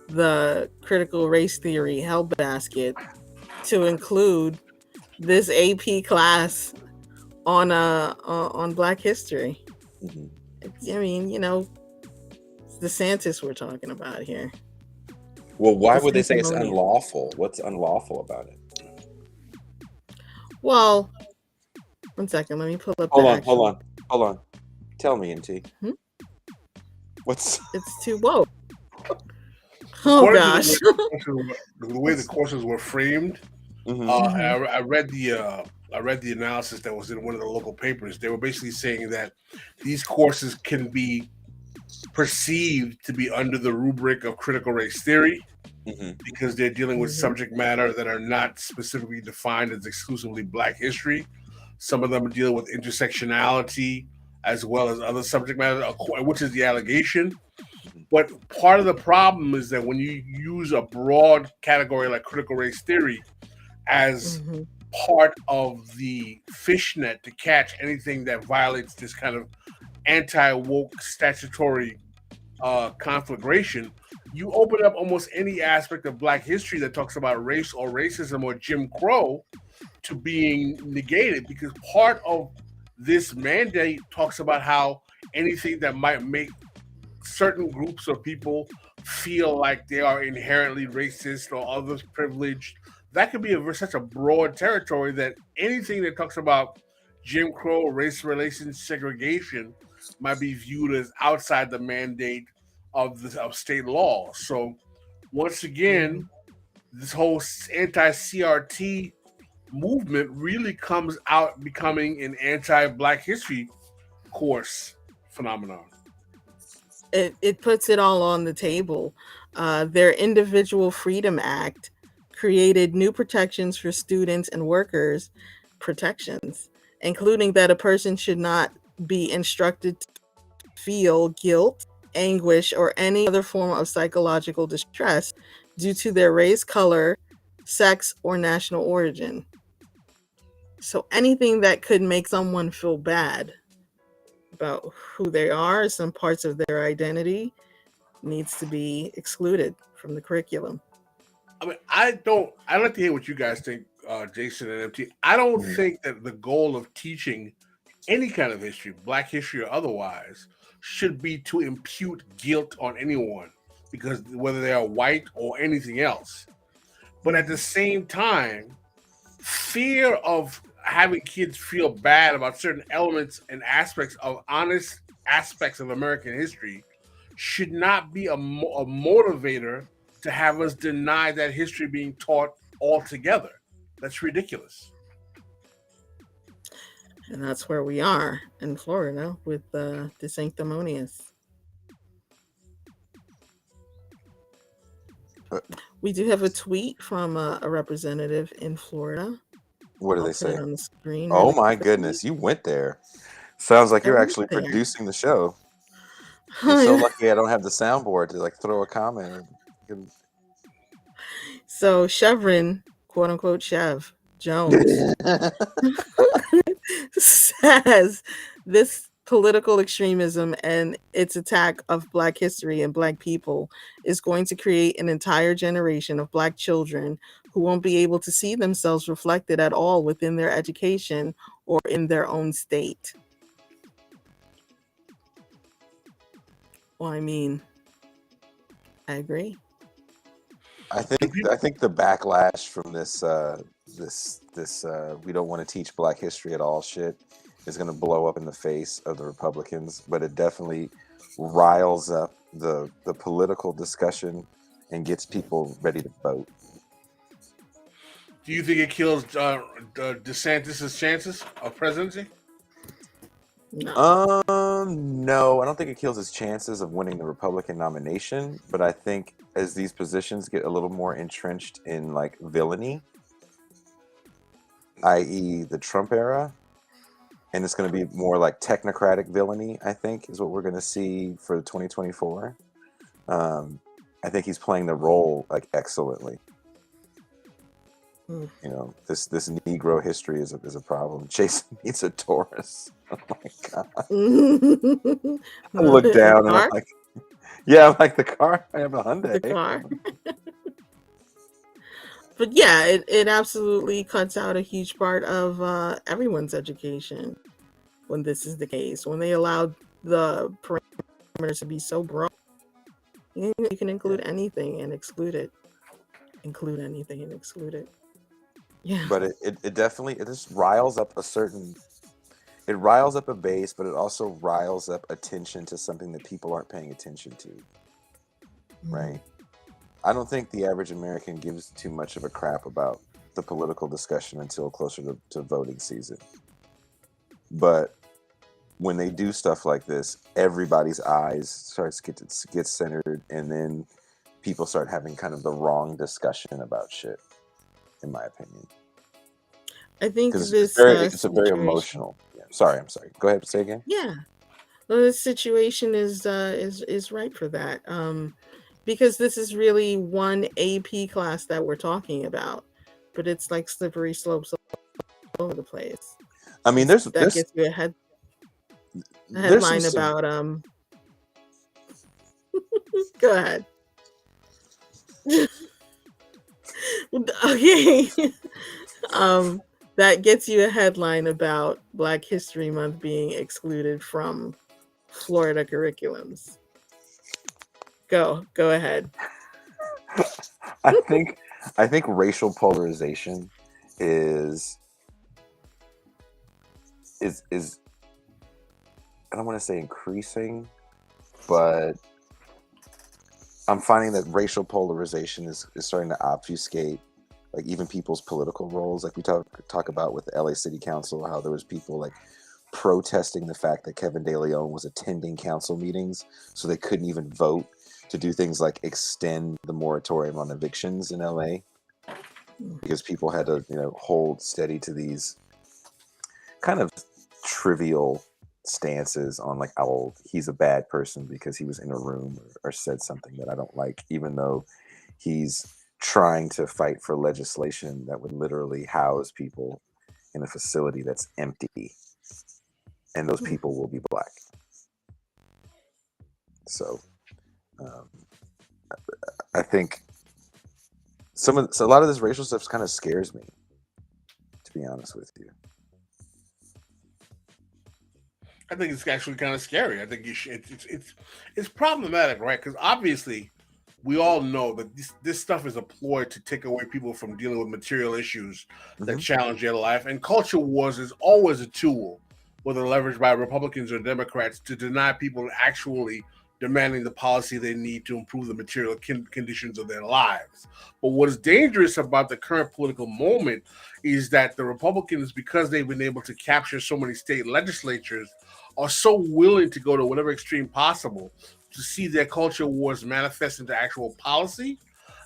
the critical race theory hell basket to include this AP class on Black history. Mm-hmm. I mean, it's DeSantis we're talking about here. Well, why would they say it's unlawful? What's unlawful about it? Well, one second, let me pull up. Hold on. Tell me, MT. What's? It's too woke. Oh gosh. The way the courses were framed, Mm-hmm. I read the analysis that was in one of the local papers. They were basically saying that these courses can be perceived to be under the rubric of critical race theory because they're dealing with subject matter that are not specifically defined as exclusively Black history. Some of them are dealing with intersectionality as well as other subject matter, which is the allegation. But part of the problem is that when you use a broad category like critical race theory as part of the fishnet to catch anything that violates this kind of anti-woke statutory conflagration, you open up almost any aspect of Black history that talks about race or racism or Jim Crow to being negated, because part of this mandate talks about how anything that might make certain groups of people feel like they are inherently racist or others privileged, that could be such a broad territory that anything that talks about Jim Crow, race relations, segregation might be viewed as outside the mandate of state law. So once again, this whole anti-CRT movement really comes out becoming an anti-Black history course phenomenon. It puts it all on the table. Their Individual Freedom Act created new protections for students and workers, protections, including that a person should not be instructed to feel guilt, anguish, or any other form of psychological distress due to their race, color, sex, or national origin. So anything that could make someone feel bad about who they are, some parts of their identity, needs to be excluded from the curriculum. I mean, I'd like to hear what you guys think, Jason and MT. I don't think that the goal of teaching any kind of history, Black history or otherwise, should be to impute guilt on anyone, because whether they are white or anything else. But at the same time, fear of having kids feel bad about certain elements and aspects of honest aspects of American history should not be a motivator to have us deny that history being taught altogether. That's ridiculous. And that's where we are in Florida with the sanctimonious. We do have a tweet from a representative in Florida. What do they say? On the screen oh my goodness, you went there. Sounds like you're actually there. producing the show. You're so lucky I don't have the soundboard to throw a comment. So Chevron, quote unquote Chev Jones, says this political extremism and its attack of Black history and Black people is going to create an entire generation of Black children who won't be able to see themselves reflected at all within their education or in their own state. Well, I mean, I agree. I think the backlash from this we don't want to teach Black history at all shit is going to blow up in the face of the Republicans, but it definitely riles up the political discussion and gets people ready to vote. Do you think it kills DeSantis' chances of presidency? No. No, I don't think it kills his chances of winning the Republican nomination, but I think as these positions get a little more entrenched in like villainy, i.e., the Trump era, and it's going to be more like technocratic villainy, I think, is what we're going to see for 2024. I think he's playing the role like excellently. Mm. You know, this Negro history is a problem. Jason needs a Taurus. Oh my god! I look down and I'm car? like, yeah, I'm like the car. I have a Hyundai. The car. But yeah, it absolutely cuts out a huge part of everyone's education when this is the case. When they allow the parameters to be so broad, you can include anything and exclude it. Include anything and exclude it. Yeah. But it definitely it just riles up it riles up a base, but it also riles up attention to something that people aren't paying attention to. Right? I don't think the average American gives too much of a crap about the political discussion until closer to voting season. But when they do stuff like this, everybody's eyes starts to get centered, and then people start having kind of the wrong discussion about shit, in my opinion. I think Because this it's a very situation- emotional. Yeah. Sorry, I'm sorry. Go ahead, say again. Yeah, well, this situation is right for that. Because this is really one AP class that we're talking about, but it's like slippery slopes all over the place. I mean, that gets you a headline about Go ahead. Okay. That gets you a headline about Black History Month being excluded from Florida curriculums. Go ahead. I think racial polarization is I don't want to say increasing, but I'm finding that racial polarization is starting to obfuscate like even people's political roles. Like we talk about with the LA City Council, how there was people like protesting the fact that Kevin De Leon was attending council meetings, so they couldn't even vote to do things like extend the moratorium on evictions in LA, because people had to, hold steady to these kind of trivial stances on like, oh, he's a bad person because he was in a room or said something that I don't like, even though he's trying to fight for legislation that would literally house people in a facility that's empty, and those people will be Black. So I think a lot of this racial stuff kind of scares me, to be honest with you. I think it's actually kind of scary. I think it's problematic, right? Because obviously, we all know that this stuff is a ploy to take away people from dealing with material issues that challenge their life. And culture wars is always a tool, whether leveraged by Republicans or Democrats, to deny people actually demanding the policy they need to improve the material conditions of their lives. But what is dangerous about the current political moment is that the Republicans, because they've been able to capture so many state legislatures, are so willing to go to whatever extreme possible to see their culture wars manifest into actual policy,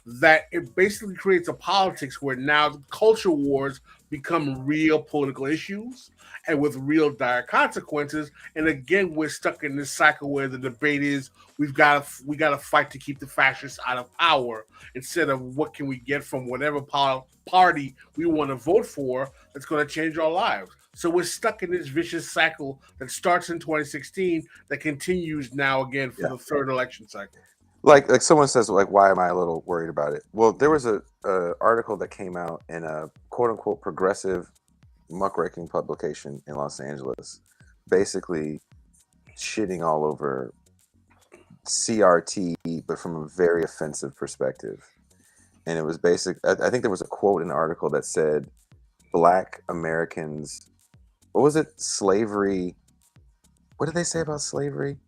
that it basically creates a politics where now culture wars become real political issues and with real dire consequences. And again, we're stuck in this cycle where the debate is we got to fight to keep the fascists out of power, instead of what can we get from whatever party we want to vote for that's going to change our lives. So we're stuck in this vicious cycle that starts in 2016 that continues now again for the third election cycle. Like someone says, like, why am I a little worried about it? Well, there was a article that came out in a quote unquote progressive muckraking publication in Los Angeles, basically shitting all over CRT, but from a very offensive perspective. And it was I think there was a quote in the article that said, Black Americans, what was it? Slavery. What did they say about slavery?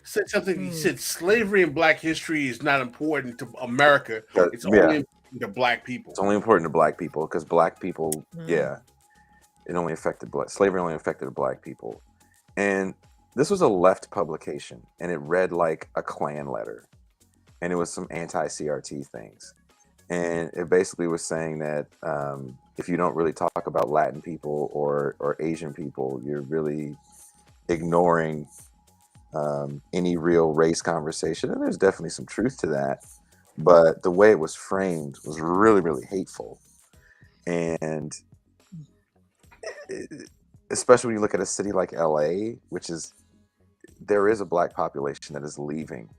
Said something. He said slavery and Black history is not important to America. It's only important to Black people. It's only important to Black people because Black people, it only affected slavery only affected Black people. And this was a left publication, and it read like a Klan letter, and it was some anti-CRT things, and it basically was saying that if you don't really talk about Latin people or Asian people, you're really ignoring any real race conversation. And there's definitely some truth to that, but the way it was framed was really, really hateful. And especially when you look at a city like LA, which is, there is a black population that is leaving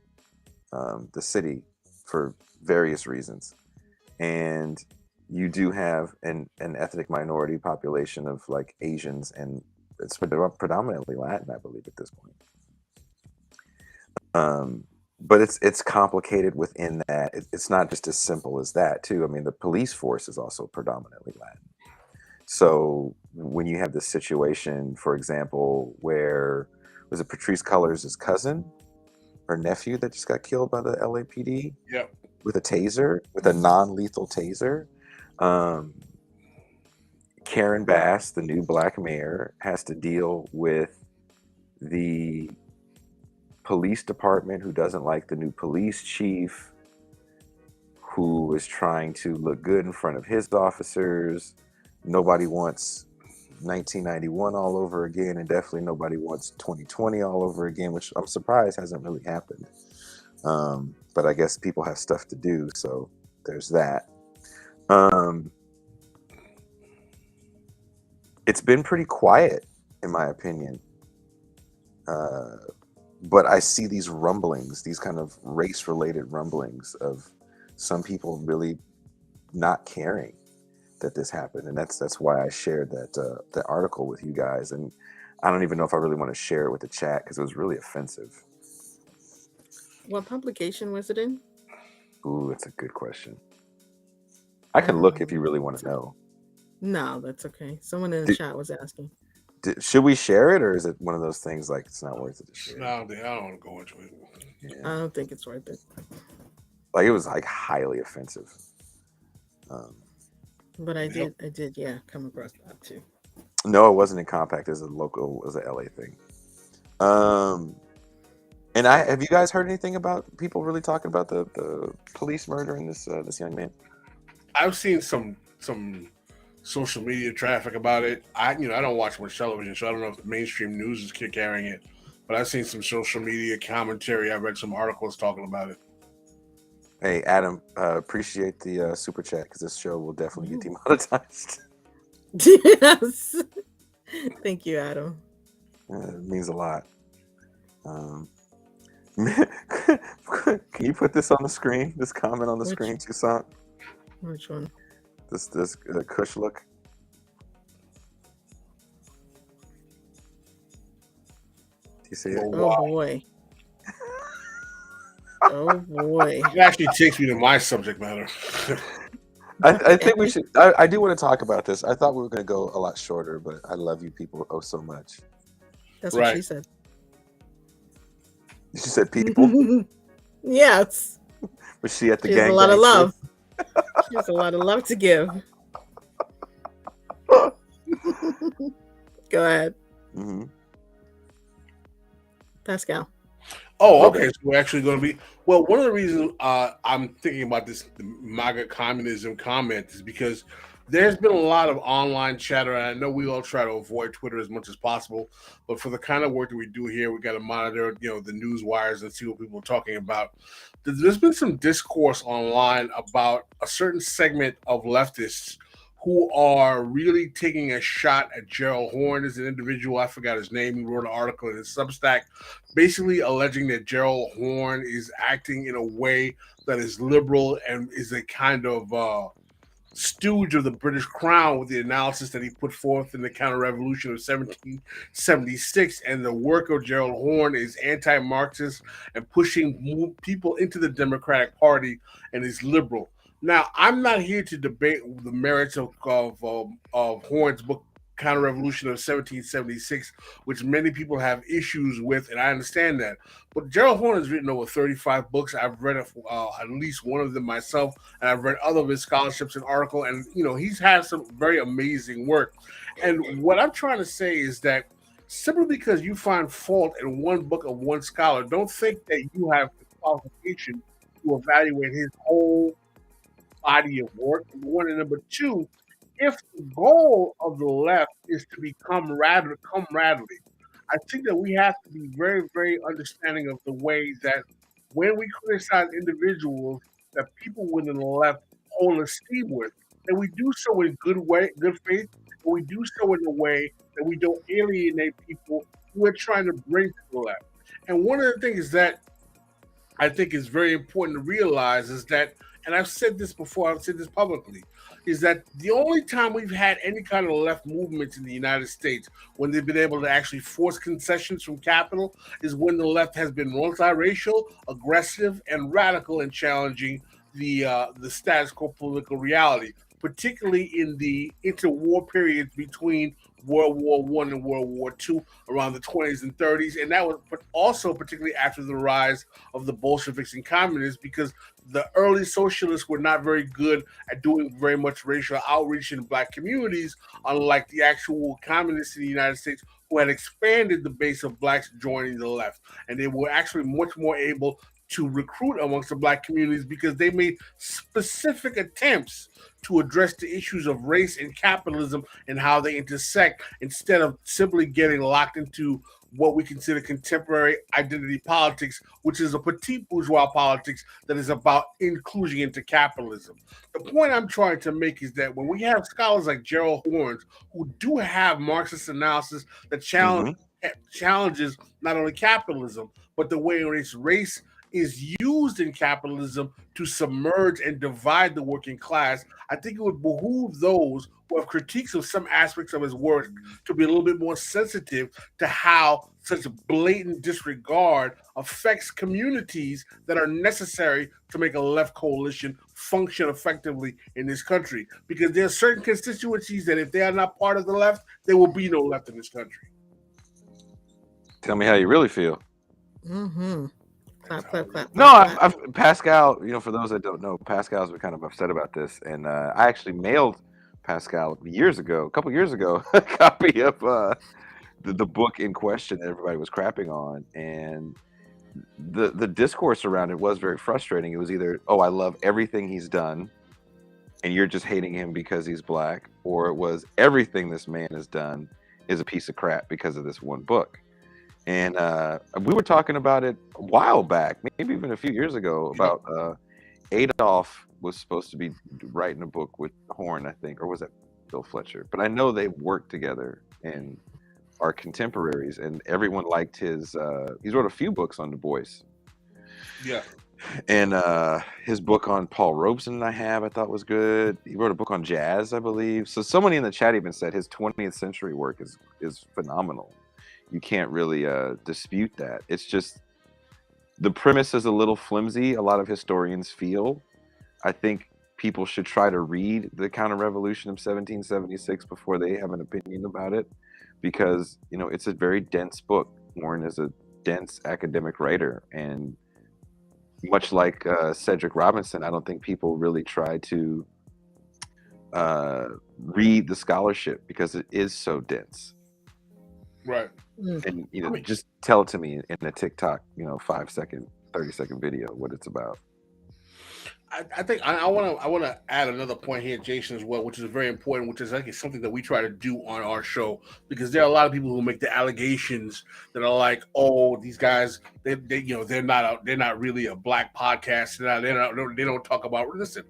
the city for various reasons. And you do have an ethnic minority population of like Asians, and it's predominantly Latin, I believe, at this point. But it's complicated within that. It's not just as simple as that, too. I mean, the police force is also predominantly Latin. So when you have this situation, for example, where was it Patrice Cullors' cousin or nephew that just got killed by the LAPD? Yep. With a taser, with a non-lethal taser. Karen Bass, the new black mayor, has to deal with the police department who doesn't like the new police chief, who is trying to look good in front of his officers. Nobody wants 1991 all over again, and definitely nobody wants 2020 all over again, which I'm surprised hasn't really happened. But I guess people have stuff to do, so there's that. It's been pretty quiet, in my opinion. But I see these rumblings, these kind of race-related rumblings of some people really not caring that this happened, and that's why I shared that article with you guys. And I don't even know if I really want to share it with the chat because it was really offensive. What publication was it in? Ooh, that's a good question. I can look if you really want to know. No, that's okay. Someone in the chat was asking. Should we share it, or is it one of those things like it's not worth it to share? No, I don't want to go into it. Yeah. I don't think it's worth it. Like, it was like highly offensive. But I did, yeah, come across that too. No, it wasn't in Compact. It was a local, it was an LA thing. And have you guys heard anything about people really talking about the police murdering this young man? I've seen some social media traffic about it. I don't watch much television, so I don't know if the mainstream news is carrying it. But I've seen some social media commentary. I've read some articles talking about it. Hey, Adam, appreciate the super chat, because this show will definitely get demonetized. Yes. Thank you, Adam. It means a lot. Can you put this on the screen? This comment on the screen, Toussaint? Which one? This Kush look. Do you see it? Oh boy. Oh boy. It actually takes me to my subject matter. I think we should. I do want to talk about this. I thought we were going to go a lot shorter, but I love you people so much. That's what she said. She said people? Yes. Was she at the gang? She has a lot of love. She has a lot of love to give. Go ahead. Mm-hmm. Pascal. Oh, okay. So we're actually going to be... Well, one of the reasons I'm thinking about this MAGA communism comment is because there's been a lot of online chatter, and I know we all try to avoid Twitter as much as possible, but for the kind of work that we do here, we got to monitor, the news wires and see what people are talking about. There's been some discourse online about a certain segment of leftists who are really taking a shot at Gerald Horne as an individual. I forgot his name. He wrote an article in his Substack basically alleging that Gerald Horne is acting in a way that is liberal and is a kind of stooge of the British Crown with the analysis that he put forth in the counter-revolution of 1776. And the work of Gerald Horne is anti-Marxist and pushing people into the Democratic Party and is liberal. Now, I'm not here to debate the merits of Horne's book, Counter-Revolution of 1776, which many people have issues with, and I understand that. But Gerald Horne has written over 35 books. I've read at least one of them myself, and I've read other of his scholarships and articles, and he's had some very amazing work. And what I'm trying to say is that simply because you find fault in one book of one scholar, don't think that you have the qualification to evaluate his whole body of work. Number one, and number two, if the goal of the left is to become comradely, I think that we have to be very, very understanding of the way that when we criticize individuals that people within the left hold esteem with, that we do so in good faith, but we do so in a way that we don't alienate people who we're trying to bring to the left. And one of the things that I think is very important to realize is that, and I've said this before, I've said this publicly, is that the only time we've had any kind of left movements in the United States when they've been able to actually force concessions from capital is when the left has been multiracial, aggressive, and radical in challenging the status quo political reality, particularly in the interwar periods between World War One and World War Two around the 20s and 30s, and that was but also particularly after the rise of the Bolsheviks and communists, because the early socialists were not very good at doing very much racial outreach in black communities, unlike the actual communists in the United States who had expanded the base of blacks joining the left, and they were actually much more able to recruit amongst the black communities because they made specific attempts to address the issues of race and capitalism and how they intersect, instead of simply getting locked into what we consider contemporary identity politics, which is a petite bourgeois politics that is about inclusion into capitalism. The point I'm trying to make is that when we have scholars like Gerald Horns who do have Marxist analysis that challenges not only capitalism, but the way in which race is used in capitalism to submerge and divide the working class, I think it would behoove those who have critiques of some aspects of his work to be a little bit more sensitive to how such blatant disregard affects communities that are necessary to make a left coalition function effectively in this country. Because there are certain constituencies that if they are not part of the left, there will be no left in this country. Tell me how you really feel. Mm-hmm. Clap, no, I've Pascal. For those that don't know, Pascal's been kind of upset about this, and I actually mailed Pascal a couple years ago, a copy of the book in question that everybody was crapping on, and the discourse around it was very frustrating. It was either, oh, I love everything he's done, and you're just hating him because he's black, or it was everything this man has done is a piece of crap because of this one book. And we were talking about it a while back, maybe even a few years ago, about Adolf was supposed to be writing a book with Horn, I think, or was that Bill Fletcher? But I know they worked together and are contemporaries, and everyone liked his. He's wrote a few books on Du Bois. Yeah. And his book on Paul Robeson, I thought was good. He wrote a book on jazz, I believe. So somebody in the chat even said his 20th century work is phenomenal. You can't really dispute that. It's just the premise is a little flimsy. A lot of historians feel. I think people should try to read the Counter-Revolution of 1776 before they have an opinion about it, because it's a very dense book. Warren is a dense academic writer, and much like Cedric Robinson, I don't think people really try to read the scholarship because it is so dense. Right. And just tell it to me in a TikTok, 5-second, 30-second video what it's about. I think I want to add another point here, Jason, as well, which is very important, which is like something that we try to do on our show, because there are a lot of people who make the allegations that are like, oh, these guys, they're not really a black podcast. They don't talk about. Listen,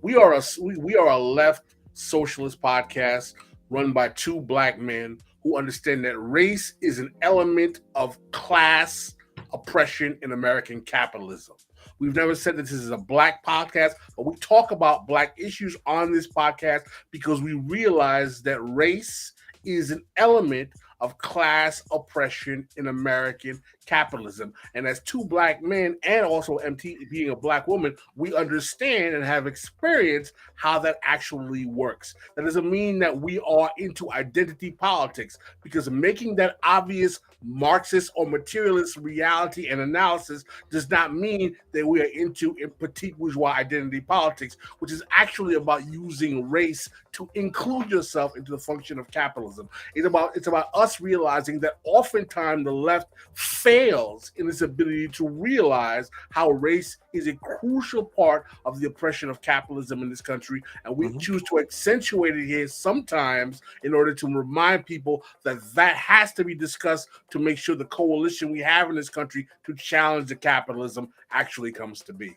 we are a left socialist podcast run by two black men who understand that race is an element of class oppression in American capitalism. We've never said that this is a black podcast, but we talk about black issues on this podcast because we realize that race is an element of class oppression in American capitalism. And as two black men, and also MT being a black woman, we understand and have experienced how that actually works. That doesn't mean that we are into identity politics, because making that obvious Marxist or materialist reality and analysis does not mean that we are into petite bourgeois identity politics, which is actually about using race to include yourself into the function of capitalism. It's about us us realizing that oftentimes the left fails in its ability to realize how race is a crucial part of the oppression of capitalism in this country, and we choose to accentuate it here sometimes in order to remind people that that has to be discussed to make sure the coalition we have in this country to challenge the capitalism actually comes to be.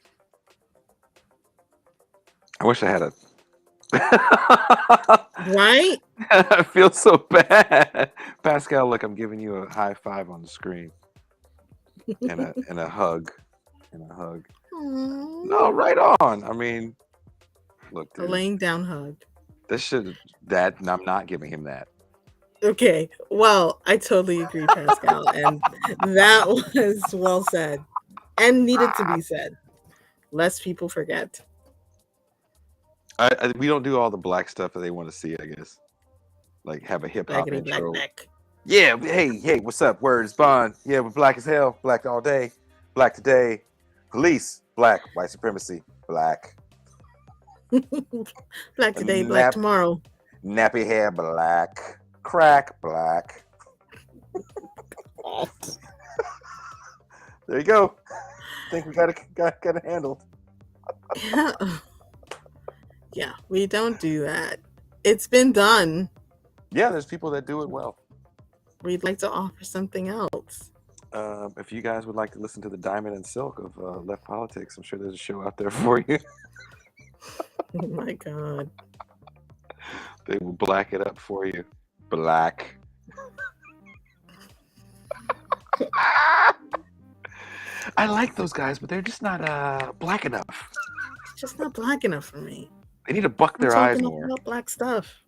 I wish I had a. Right? I feel so bad, Pascal. Look, I'm giving you a high five on the screen, and a hug, Aww. No, right on. I mean, look, A dude, laying down hug. I'm not giving him that. Okay, well, I totally agree, Pascal, and that was well said and needed to be said. Lest people forget. We don't do all the black stuff that they want to see, I guess. Like have a hip hop Blackity black intro. black. Yeah, hey, what's up? Words Bond. Yeah, we're black as hell. Black all day. Black today. Police. Black. White supremacy. Black. Black today, black tomorrow. Nappy hair. Black. Crack. Black. There you go. I think we got it handled. Yeah, we don't do that. It's been done. Yeah, there's people that do it well. We'd like to offer something else. If you guys would like to listen to the Diamond and Silk of Left Politics, I'm sure there's a show out there for you. Oh my God. They will black it up for you. Black. I like those guys, but they're just not black enough. It's just not black enough for me. They need to buck their eyes more. About black stuff.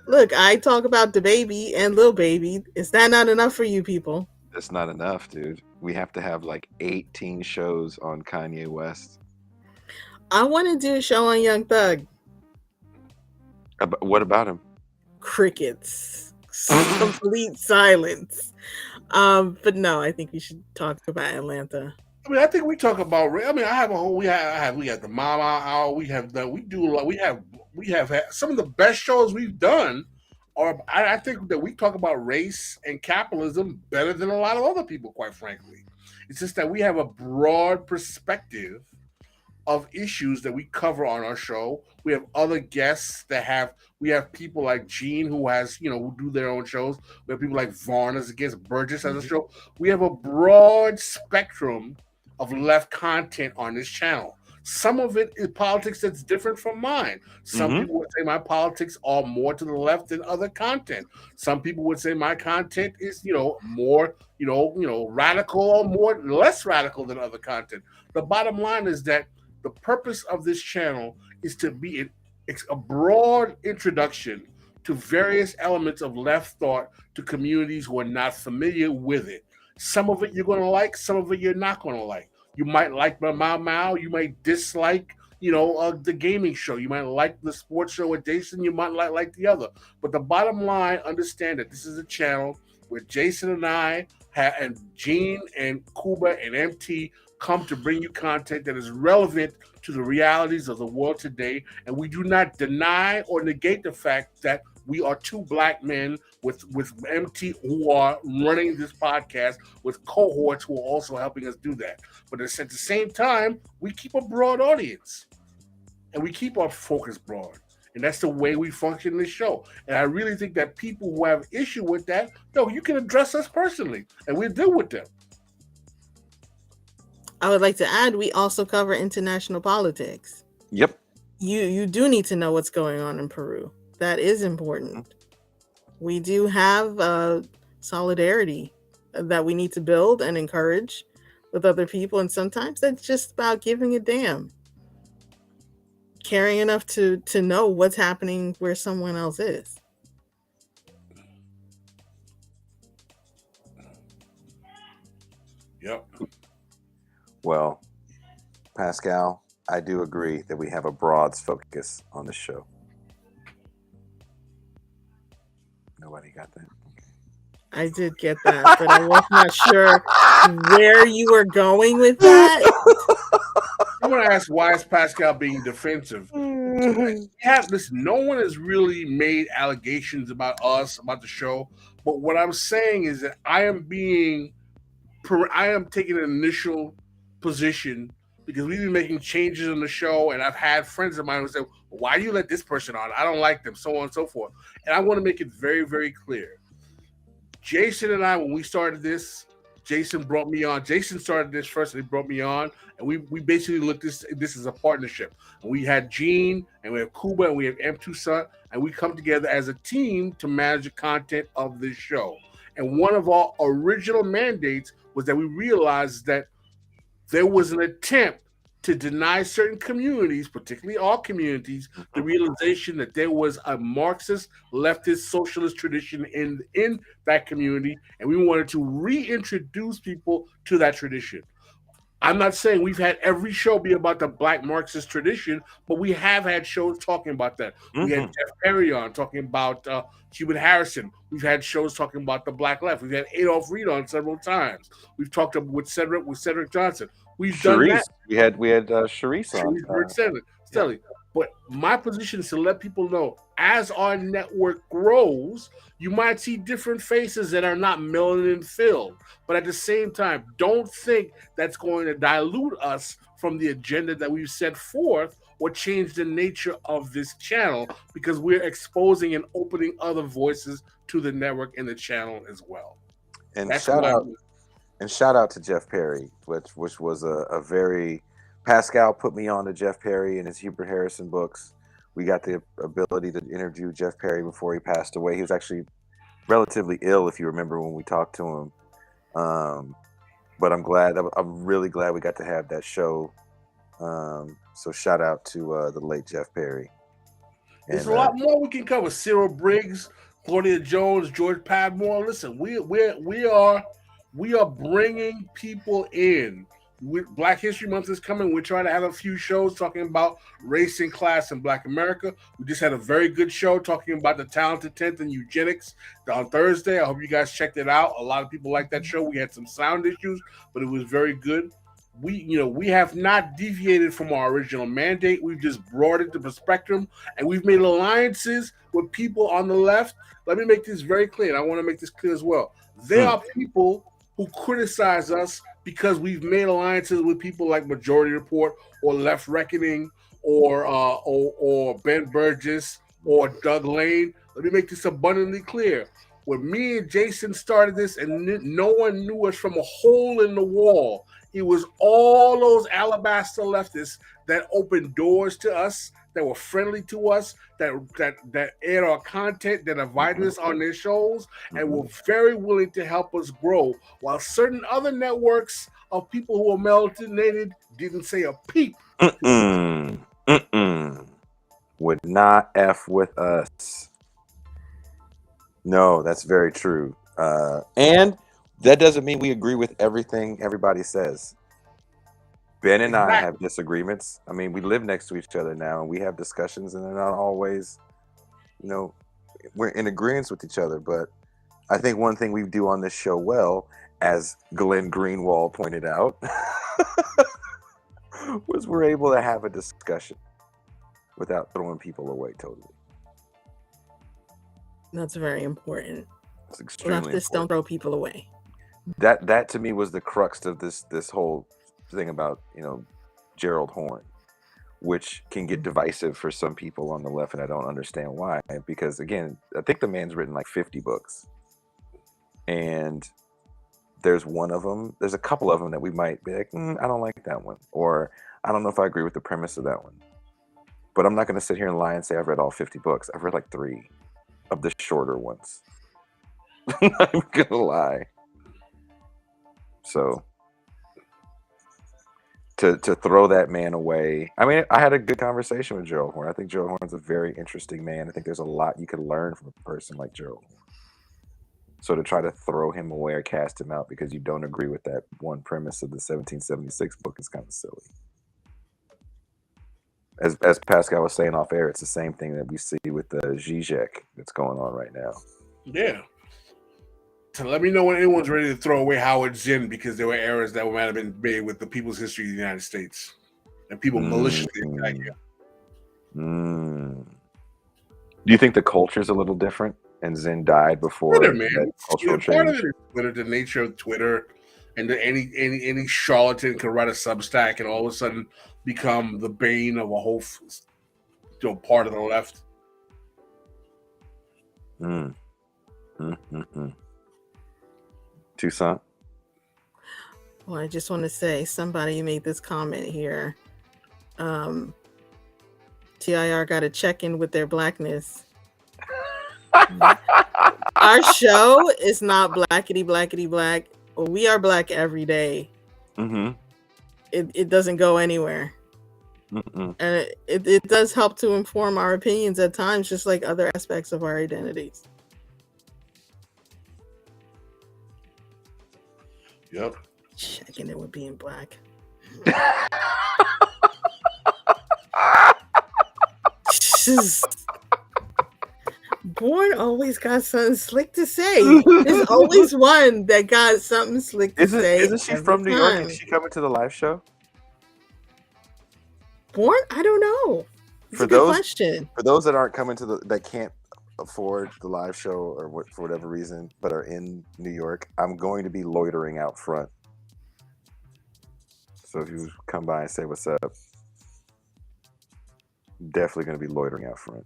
Look, I talk about the baby and Lil Baby. Is that not enough for you people? That's not enough, dude. We have to have like 18 shows on Kanye West. I want to do a show on Young Thug. What about him? Crickets. Complete silence. But no, I think we should talk about Atlanta. I mean, I think we talk about. I mean, I have a whole. We have the Mama Hour. We have had some of the best shows we've done. Or I think that we talk about race and capitalism better than a lot of other people. Quite frankly, it's just that we have a broad perspective of issues that we cover on our show. We have other guests we have people like Gene who do their own shows. We have people like Vaughn as a guest, Burgess as a show. We have a broad spectrum of left content on this channel. Some of it is politics that's different from mine. Some people would say my politics are more to the left than other content. Some people would say my content is, more, radical or more less radical than other content. The bottom line is that the purpose of this channel is to be a broad introduction to various elements of left thought to communities who are not familiar with it. Some of it you're going to like, some of it you're not going to like. You might like my Mao, you might dislike, the gaming show. You might like the sports show with Jason, you might like the other. But the bottom line, understand that this is a channel where Jason and I and Gene and Kuba and MT come to bring you content that is relevant to the realities of the world today. And we do not deny or negate the fact that we are two black men with MT who are running this podcast with cohorts who are also helping us do that. But at the same time, we keep a broad audience and we keep our focus broad. And that's the way we function in this show. And I really think that people who have issue with that, you can address us personally and we'll deal with them. I would like to add, we also cover international politics. Yep. You do need to know what's going on in Peru. That is important. We do have solidarity that we need to build and encourage with other people. And sometimes that's just about giving a damn. Caring enough to know what's happening where someone else is. Yep. Well, Pascal, I do agree that we have a broad focus on the show. Nobody got that? I did get that, but I was not sure where you were going with that. I'm going to ask, why is Pascal being defensive? Listen, no one has really made allegations about us, about the show, But what I'm saying is that I am taking an initial position because we've been making changes in the show, and I've had friends of mine who say, "Why do you let this person on? I don't like them," so on and so forth. And I want to make it very, very clear. Jason and I, when we started this, Jason brought me on. Jason started this first, and he brought me on, and we basically looked this as a partnership. And we had Gene, and we have Kuba, and we have M2 Sun, and we come together as a team to manage the content of this show. And one of our original mandates was that we realized that there was an attempt to deny certain communities, particularly our communities, the realization that there was a Marxist, leftist, socialist tradition in that community, and we wanted to reintroduce people to that tradition. I'm not saying we've had every show be about the Black Marxist tradition, but we have had shows talking about that. We had Jeff Perry on talking about Cuban Harrison. We've had shows talking about the Black Left. We've had Adolph Reed on several times. We've talked with Cedric Johnson. We've done that. We had Sharice on. Stelly. But my position is to let people know, as our network grows, you might see different faces that are not melanin filled. But at the same time, don't think that's going to dilute us from the agenda that we've set forth or change the nature of this channel, because we're exposing and opening other voices to the network and the channel as well. And shout out to Jeff Perry, which was a very Pascal put me on to Jeff Perry and his Hubert Harrison books. We got the ability to interview Jeff Perry before he passed away. He was actually relatively ill, if you remember when we talked to him. But I'm really glad we got to have that show. So shout out to the late Jeff Perry. There's a lot more we can cover. Cyril Briggs, Claudia Jones, George Padmore. Listen, we are bringing people in. Black History Month is coming. We're trying to have a few shows talking about race and class in Black America. We just had a very good show talking about the Talented 10th and eugenics on Thursday. I hope you guys checked it out. A lot of people like that show. We had some sound issues, but it was very good. We have not deviated from our original mandate. We've just broadened the spectrum, and we've made alliances with people on the left. Let me make this very clear, and I want to make this clear as well. There are people who criticize us because we've made alliances with people like Majority Report or Left Reckoning or Ben Burgess or Doug Lane. Let me make this abundantly clear. When me and Jason started this and no one knew us from a hole in the wall, it was all those alabaster leftists that opened doors to us, that were friendly to us, that aired our content, that invited us on their shows, and were very willing to help us grow. While certain other networks of people who were melanated didn't say a peep. Would not F with us. No, that's very true. And that doesn't mean we agree with everything everybody says. Ben and I have disagreements. I mean, we live next to each other now, and we have discussions, and they're not always, we're in agreement with each other. But I think one thing we do on this show well, as Glenn Greenwald pointed out, was we're able to have a discussion without throwing people away totally. That's very important. It's extremely important. Leftists don't throw people away. That to me was the crux of this whole thing about Gerald Horne, which can get divisive for some people on the left, and I don't understand why. Because again, I think the man's written like 50 books, and there's a couple of them that we might be like, I don't like that one, or I don't know if I agree with the premise of that one. But I'm not going to sit here and lie and say I've read all 50 books. I've read like 3 of the shorter ones. I'm not even going to lie. So to throw that man away, I mean, I had a good conversation with Gerald Horne. I think Gerald Horne's a very interesting man. I think there's a lot you could learn from a person like Gerald Horne. So to try to throw him away or cast him out because you don't agree with that one premise of the 1776 book is kind of silly. As Pascal was saying off air, it's the same thing that we see with the Zizek that's going on right now. Yeah. So let me know when anyone's ready to throw away Howard Zinn, because there were errors that might have been made with the people's history of the United States and people maliciously attack you. Do you think the culture is a little different and Zen died before Twitter, man. that cultural Part of change. it is Twitter, the nature of Twitter, and any charlatan can write a Substack and all of a sudden become the bane of a whole part of the left. Toussaint. Well, I just want to say somebody made this comment here. TIR got to check in with their blackness. Our show is not blackety black. Well, we are black every day. It doesn't go anywhere. And it does help to inform our opinions at times, just like other aspects of our identities. Yep. Checking it with being black. Born always got something slick to say. There's always one that got something slick to say. Isn't she from New York? Is she coming to the live show? Born? I don't know. It's a good question. For those that aren't coming that can't afford the live show or for whatever reason, but are in New York, I'm going to be loitering out front. So if you come by and say what's up, definitely going to be loitering out front.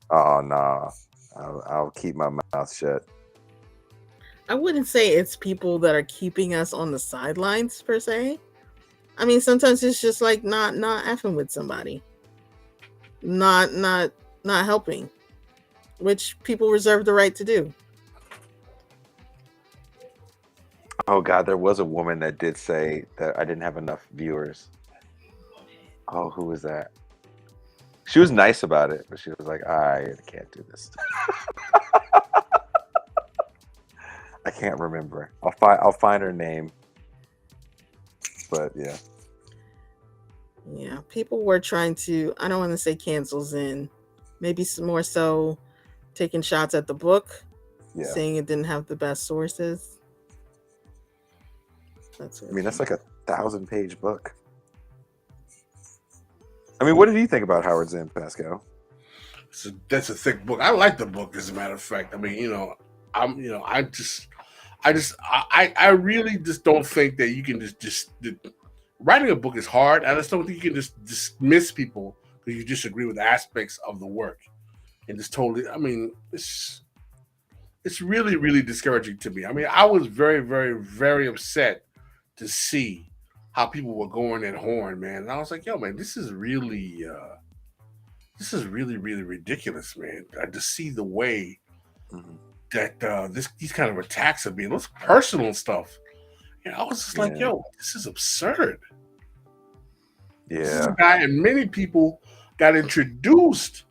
Oh, nah. I'll keep my mouth shut. I wouldn't say it's people that are keeping us on the sidelines per se. I mean, sometimes it's just like not effing with somebody, not helping, which people reserve the right to do. Oh God, there was a woman that did say that I didn't have enough viewers. Oh, who was that? She was nice about it, but she was like, I can't do this. I can't remember. I'll find her name. But yeah. Yeah, people were trying to, I don't want to say cancel Zen, maybe some more so taking shots at the book, saying it didn't have the best sources. That's like a 1,000-page book. I mean, what did you think about Howard Zinn, Pascal? That's a thick book. I like the book, as a matter of fact. I mean, I really just don't think that you can just writing a book is hard. I just don't think you can just dismiss people because you disagree with aspects of the work and just totally. I mean, it's really, really discouraging to me. I mean, I was very, very, very upset to see how people were going at Horn, man. And I was like, yo, man, this is really, really ridiculous, man. I just see the way that these kind of attacks are being, those personal stuff. And I was just like, yo, this is absurd. Yeah. This is a guy, and many people got introduced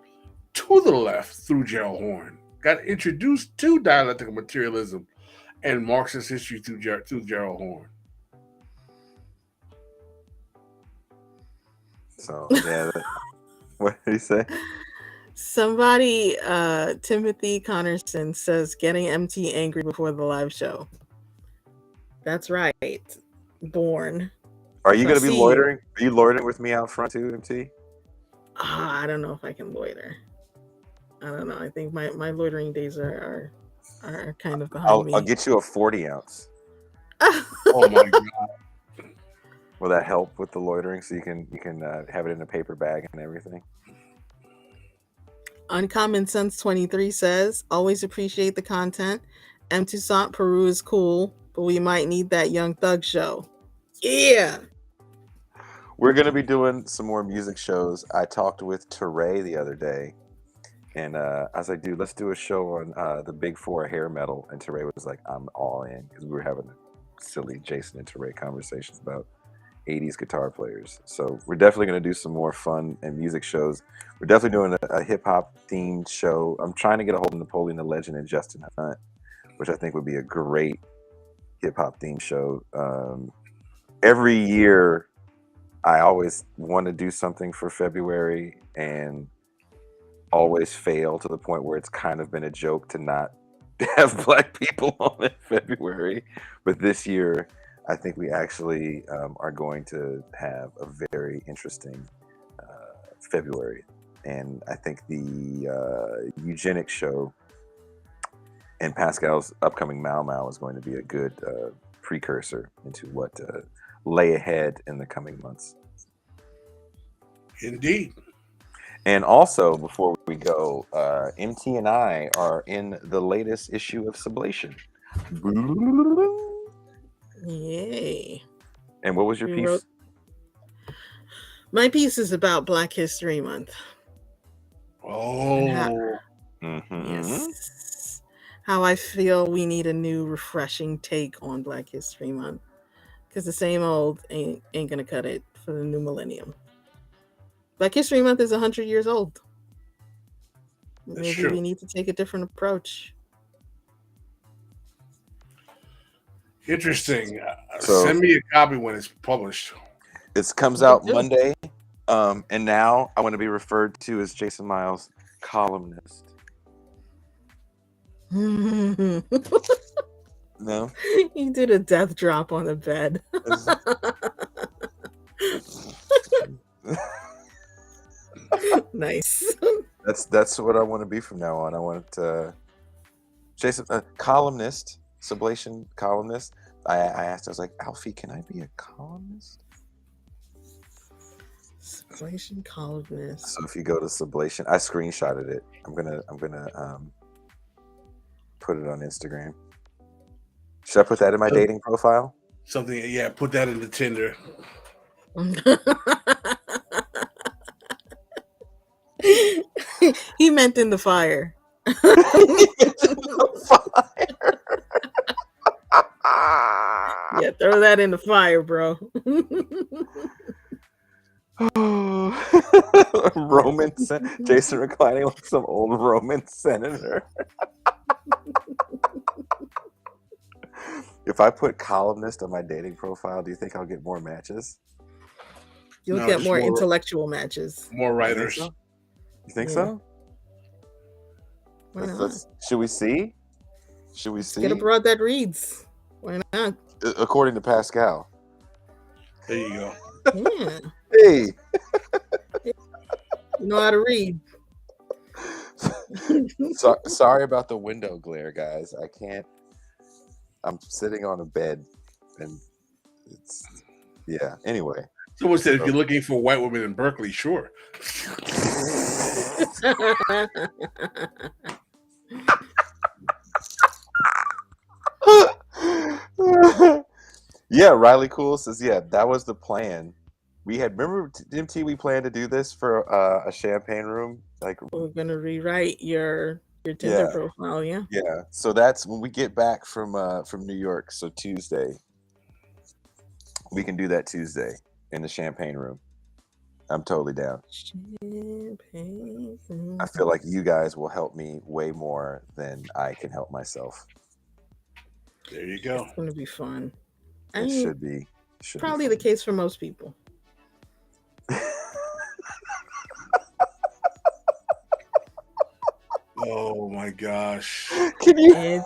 to the left through Gerald Horn, got introduced to dialectical materialism and Marxist history through Gerald Horn. So, yeah. What did he say? Somebody, Timothy Connerson says, getting MT angry before the live show. That's right. Born. Are you going to be loitering? Are you loitering with me out front too, MT? I don't know if I can loiter. I don't know. I think my loitering days are kind of behind me. I'll get you a 40-ounce. Oh my God. Will that help with the loitering so you can have it in a paper bag and everything? Uncommon Sense 23 says, always appreciate the content. M. Toussaint Peru is cool, but we might need that Young Thug show. Yeah. We're going to be doing some more music shows. I talked with TIR the other day, and I was like, dude, let's do a show on the Big Four hair metal. And TIR was like, I'm all in, because we were having silly Jason and TIR conversations about 80s guitar players. So we're definitely going to do some more fun and music shows. We're definitely doing a hip-hop themed show. I'm trying to get a hold of Napoleon the Legend and Justin Hunt, which I think would be a great hip-hop themed show. Every year I always want to do something for February and always fail to the point where it's kind of been a joke to not have Black people on in February. But this year I think we actually are going to have a very interesting February. And I think the eugenics show And Pascal's upcoming Mau Mau is going to be a good precursor into what lay ahead in the coming months. Indeed. And also, before we go, MT and I are in the latest issue of Sublation. Yay. And what was your piece? My piece is about Black History Month. Oh. Yes. How I feel we need a new, refreshing take on Black History Month. Because the same old ain't going to cut it for the new millennium. Black History Month is 100 years old. Maybe we need to take a different approach. Interesting. So, send me a copy when it's published. It comes out Monday. And now I want to be referred to as Jason Miles' columnist. No? You did a death drop on the bed. Nice. That's what I want to be from now on. I want Jason, columnist, Sublation columnist. I asked, I was like, Alfie, can I be a columnist? Sublation columnist. So if you go to Sublation, I screenshotted it. I'm gonna put it on Instagram. Should I put that in my dating profile? Something, yeah. Put that into Tinder. He meant in the fire. Yeah, throw that in the fire, bro. Roman Jason reclining like some old Roman senator. If I put columnist on my dating profile, do you think I'll get more matches? You'll get more intellectual matches. More writers. You think so? Why not? Should we see? Should we see? Get abroad that reads. Why not? According to Pascal. There you go. Yeah. Hey. You know how to read. Sorry about the window glare, guys. I can't. I'm sitting on a bed, and it's Anyway. Someone said if you're looking for white women in Berkeley, sure. Yeah, Riley Cool says, that was the plan. We had, remember, MT, we planned to do this for a champagne room. Like, we're gonna rewrite your Tinder profile, yeah. Yeah, so that's when we get back from New York. So Tuesday, we can do that Tuesday in the champagne room. I'm totally down. Champagne room. I feel like you guys will help me way more than I can help myself. There you go. It's gonna be fun. It should be. Probably the case for most people. Oh my gosh. Can you?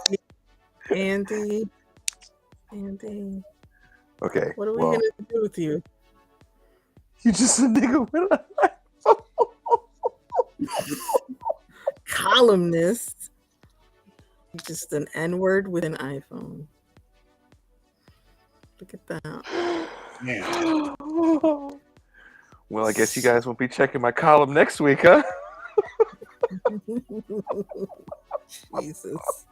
Andy. Okay. What are we gonna do with you? You just a nigga with an iPhone. Columnist. Just an N-word with an iPhone. Look at that. Man. Well, I guess you guys won't be checking my column next week, huh? Jesus.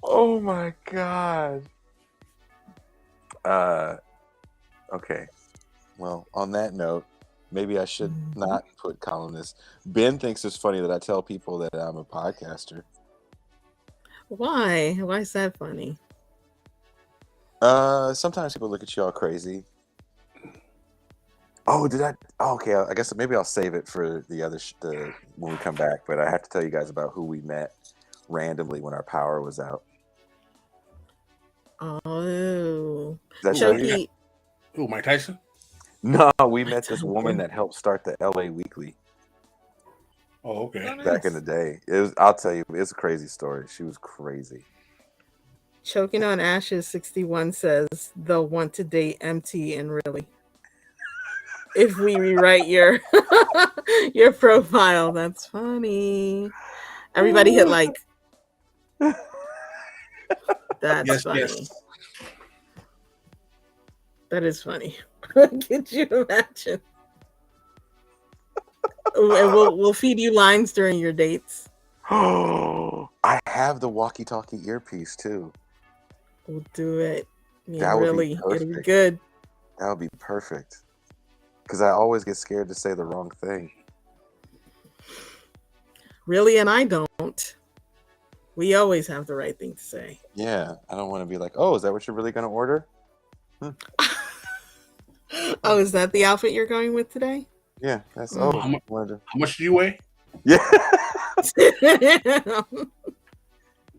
Oh my God. Okay. Well, on that note, maybe I should not put columnist. Ben thinks it's funny that I tell people that I'm a podcaster. Why? Why is that funny? Sometimes people look at you all crazy. Oh, did I? Oh, okay. I guess maybe I'll save it for the when we come back. But I have to tell you guys about who we met randomly when our power was out. Oh, Chucky. Who, Mike Tyson? No, we met this woman that helped start the LA Weekly. Oh, okay. Back in the day, I'll tell you, it's a crazy story. She was crazy. Choking on Ashes 61 says they'll want to date MT and really. if we rewrite your your profile. That's funny. Everybody hit like. That's Yes, funny. yes. That is funny. Could you imagine? And we'll feed you lines during your dates. I have the walkie-talkie earpiece too. We'll do it. Yeah, That would be really, it'll be perfect. good. That would be perfect. Because I always get scared to say the wrong thing. Really, and I don't. We always have the right thing to say. Yeah, I don't want to be like, oh, is that what you're really going to order? Oh, is that the outfit you're going with today? Yeah, that's Mm. How much do you weigh? Yeah.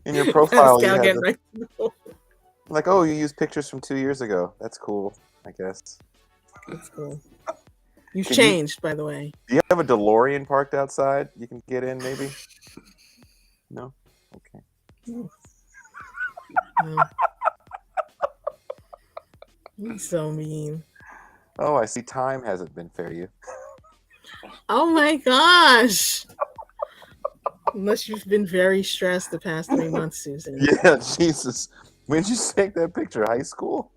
In your profile, you Pascal have getting right. like, oh, you use pictures from 2 years ago. That's cool, I guess. That's cool. You've Can you- changed, by the way. Do you have a DeLorean parked outside? You can get in, maybe? No? Okay. No. He's so mean. Oh, I see time hasn't been fair to you. Oh my gosh. Unless you've been very stressed the past 3 months, Susan. Yeah, Jesus. When did you take that picture? High school?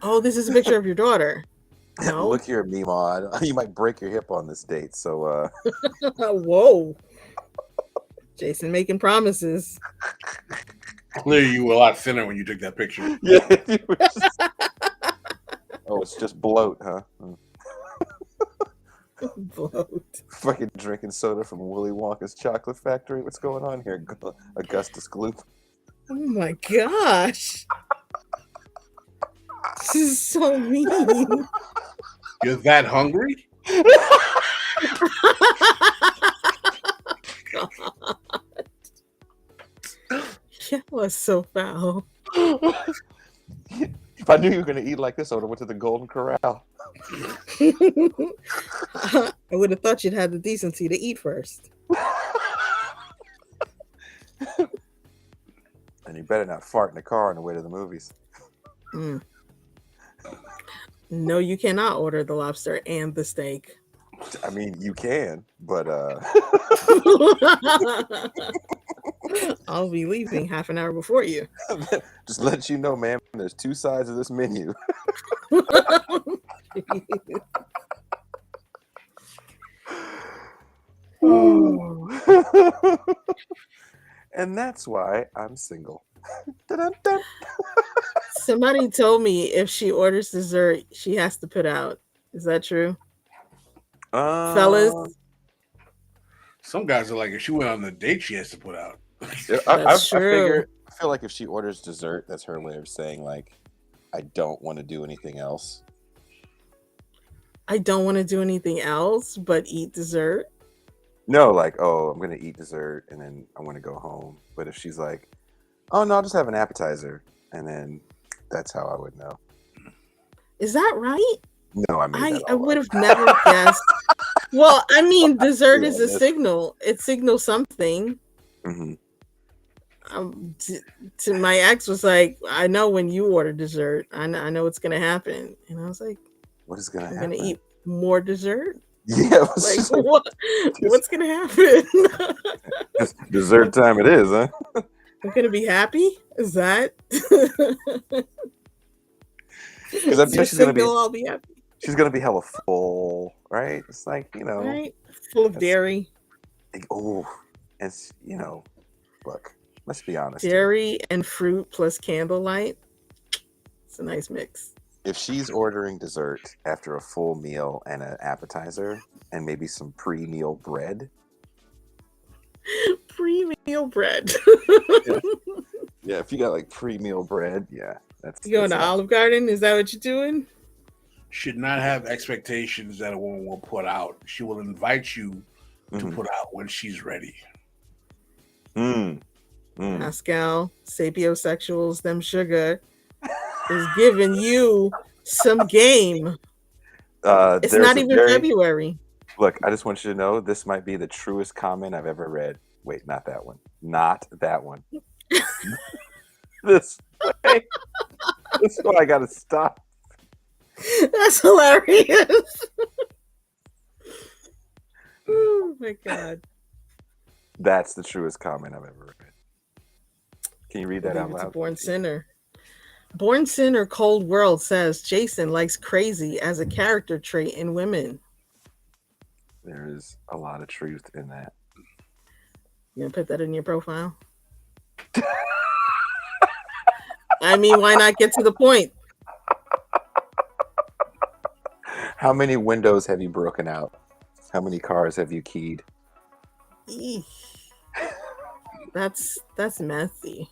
Oh, this is a picture of your daughter. No. Look here, Meemaw. You might break your hip on this date, so Whoa. Jason making promises. Clearly, you were a lot thinner when you took that picture. yeah. Oh, it's just bloat, huh? Bloat. Fucking drinking soda from Willy Wonka's chocolate factory. What's going on here, Augustus Gloop? Oh my gosh. This is so mean. You're that hungry? God. That was so foul. If I knew you were going to eat like this, I would have went to the Golden Corral. I would have thought you'd had the decency to eat first. And you better not fart in the car on the way to the movies. Mm. No, you cannot order the lobster and the steak. I mean, you can, but I'll be leaving half an hour before you. just let you know, ma'am, there's 2 sides of this menu. And that's why I'm single. Dun-dun-dun. Somebody told me if she orders dessert, she has to put out. Is that true? Fellas? Some guys are like, if she went on the date, she has to put out. I figure, I feel like if she orders dessert, that's her way of saying, like, I don't want to do anything else. I don't want to do anything else but eat dessert. No, like, oh, I'm going to eat dessert and then I'm going to go home. But if she's like, oh, no, I'll just have an appetizer. And then that's how I would know. Is that right? No, I would have never guessed. Well, I mean, dessert is a signal. It signals something. Mm-hmm. To my ex was like, I know when you order dessert, I know what's going to happen. And I was like, what is going to happen? I'm going to eat more dessert? Yeah. Like, what's going to happen? It's dessert time it is, huh? I'm going to be happy? Is that? Because I'm sure I'll be happy. She's going to be hella full, right? It's like, right? Full of dairy. Oh, and, look, let's be honest. Dairy and fruit plus candlelight. It's a nice mix. If she's ordering dessert after a full meal and an appetizer and maybe some pre-meal bread. Pre-meal bread. Yeah, if you got like pre-meal bread, yeah. You going to Olive Garden? Is that what you're doing? Should not have expectations that a woman will put out. She will invite you to put out when she's ready. Pascal, sapiosexuals, them sugar, is giving you some game. It's not even February. Look, I just want you to know this might be the truest comment I've ever read. Wait, not that one. Not that one. This way. That's why I gotta stop. That's hilarious. Oh my god. That's the truest comment I've ever read. Can you read that out It's a loud? Born Sinner. Born Sinner Cold World says Jason likes crazy as a character trait in women. There is a lot of truth in that. You gonna put that in your profile? I mean, why not get to the point? How many windows have you broken out? How many cars have you keyed? Eesh. That's messy.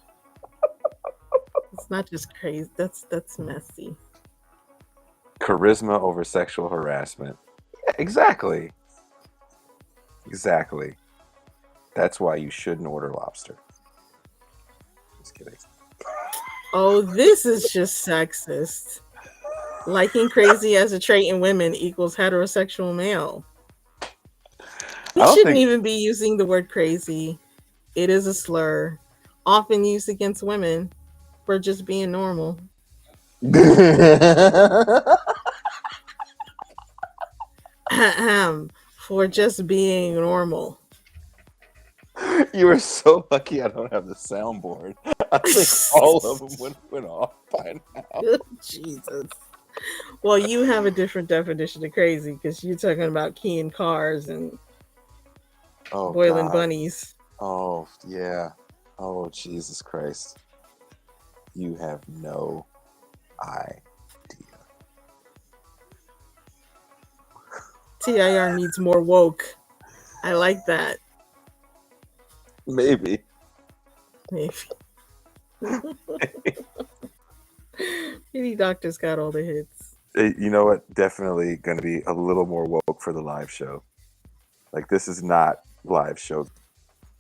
It's not just crazy. That's messy. Charisma over sexual harassment. Exactly. Exactly. That's why you shouldn't order lobster. Just kidding. Oh, this is just sexist. Liking crazy as a trait in women equals heterosexual male. We shouldn't even be using the word crazy. It is a slur, often used against women for just being normal. For just being normal. You are so lucky I don't have the soundboard. I think all of them would have went off by now. Jesus. Well, you have a different definition of crazy because you're talking about keying cars and boiling bunnies. Oh, yeah. Oh, Jesus Christ. You have no idea. TIR needs more woke. I like that. Maybe. Maybe Doctor's got all the hits. You know what? Definitely going to be a little more woke for the live show. Like, this is not live show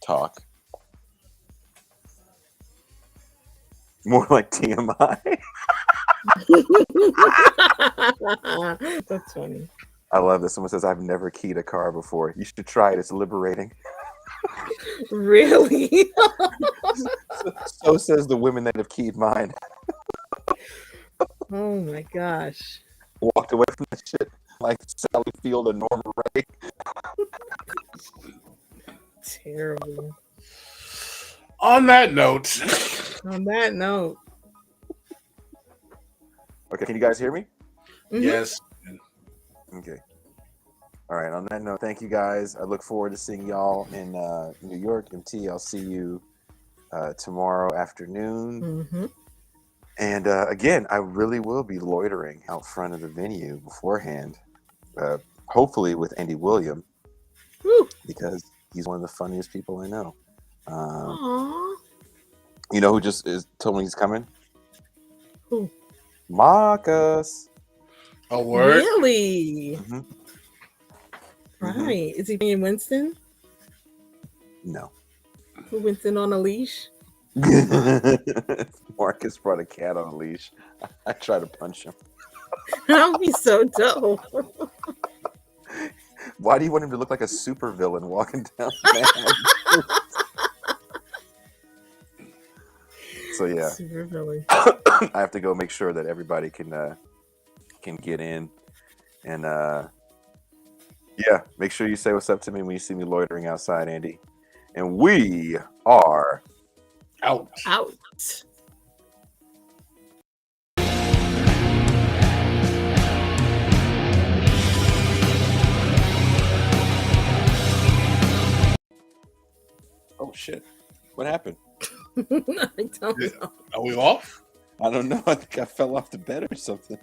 talk. More like TMI. That's funny. I love this. Someone says, I've never keyed a car before. You should try it. It's liberating. Really? So says the women that have keyed mine. Oh my gosh. Walked away from that shit like Sally Field and Norma Ray. Terrible. On that note. Okay, can you guys hear me? Mm-hmm. Yes. Okay. All right, on that note, thank you guys. I look forward to seeing y'all in New York. MT, I'll see you tomorrow afternoon. Mm-hmm. And again, I really will be loitering out front of the venue beforehand, hopefully with Andy William, because he's one of the funniest people I know. You know who just told me he's coming? Who? Marcus. A word? Really? Mm-hmm. Right. Mm-hmm. Is he being Winston? No. Who Winston on a leash? Marcus brought a cat on a leash. I try to punch him. That would be so dope. Why do you want him to look like a supervillain walking down Manhattan? So yeah, Supervillain. I have to go make sure that everybody can get in, and yeah, make sure you say what's up to me when you see me loitering outside, Andy. And we are out. Oh shit! What happened? I don't know. Are we off? I don't know. I think I fell off the bed or something.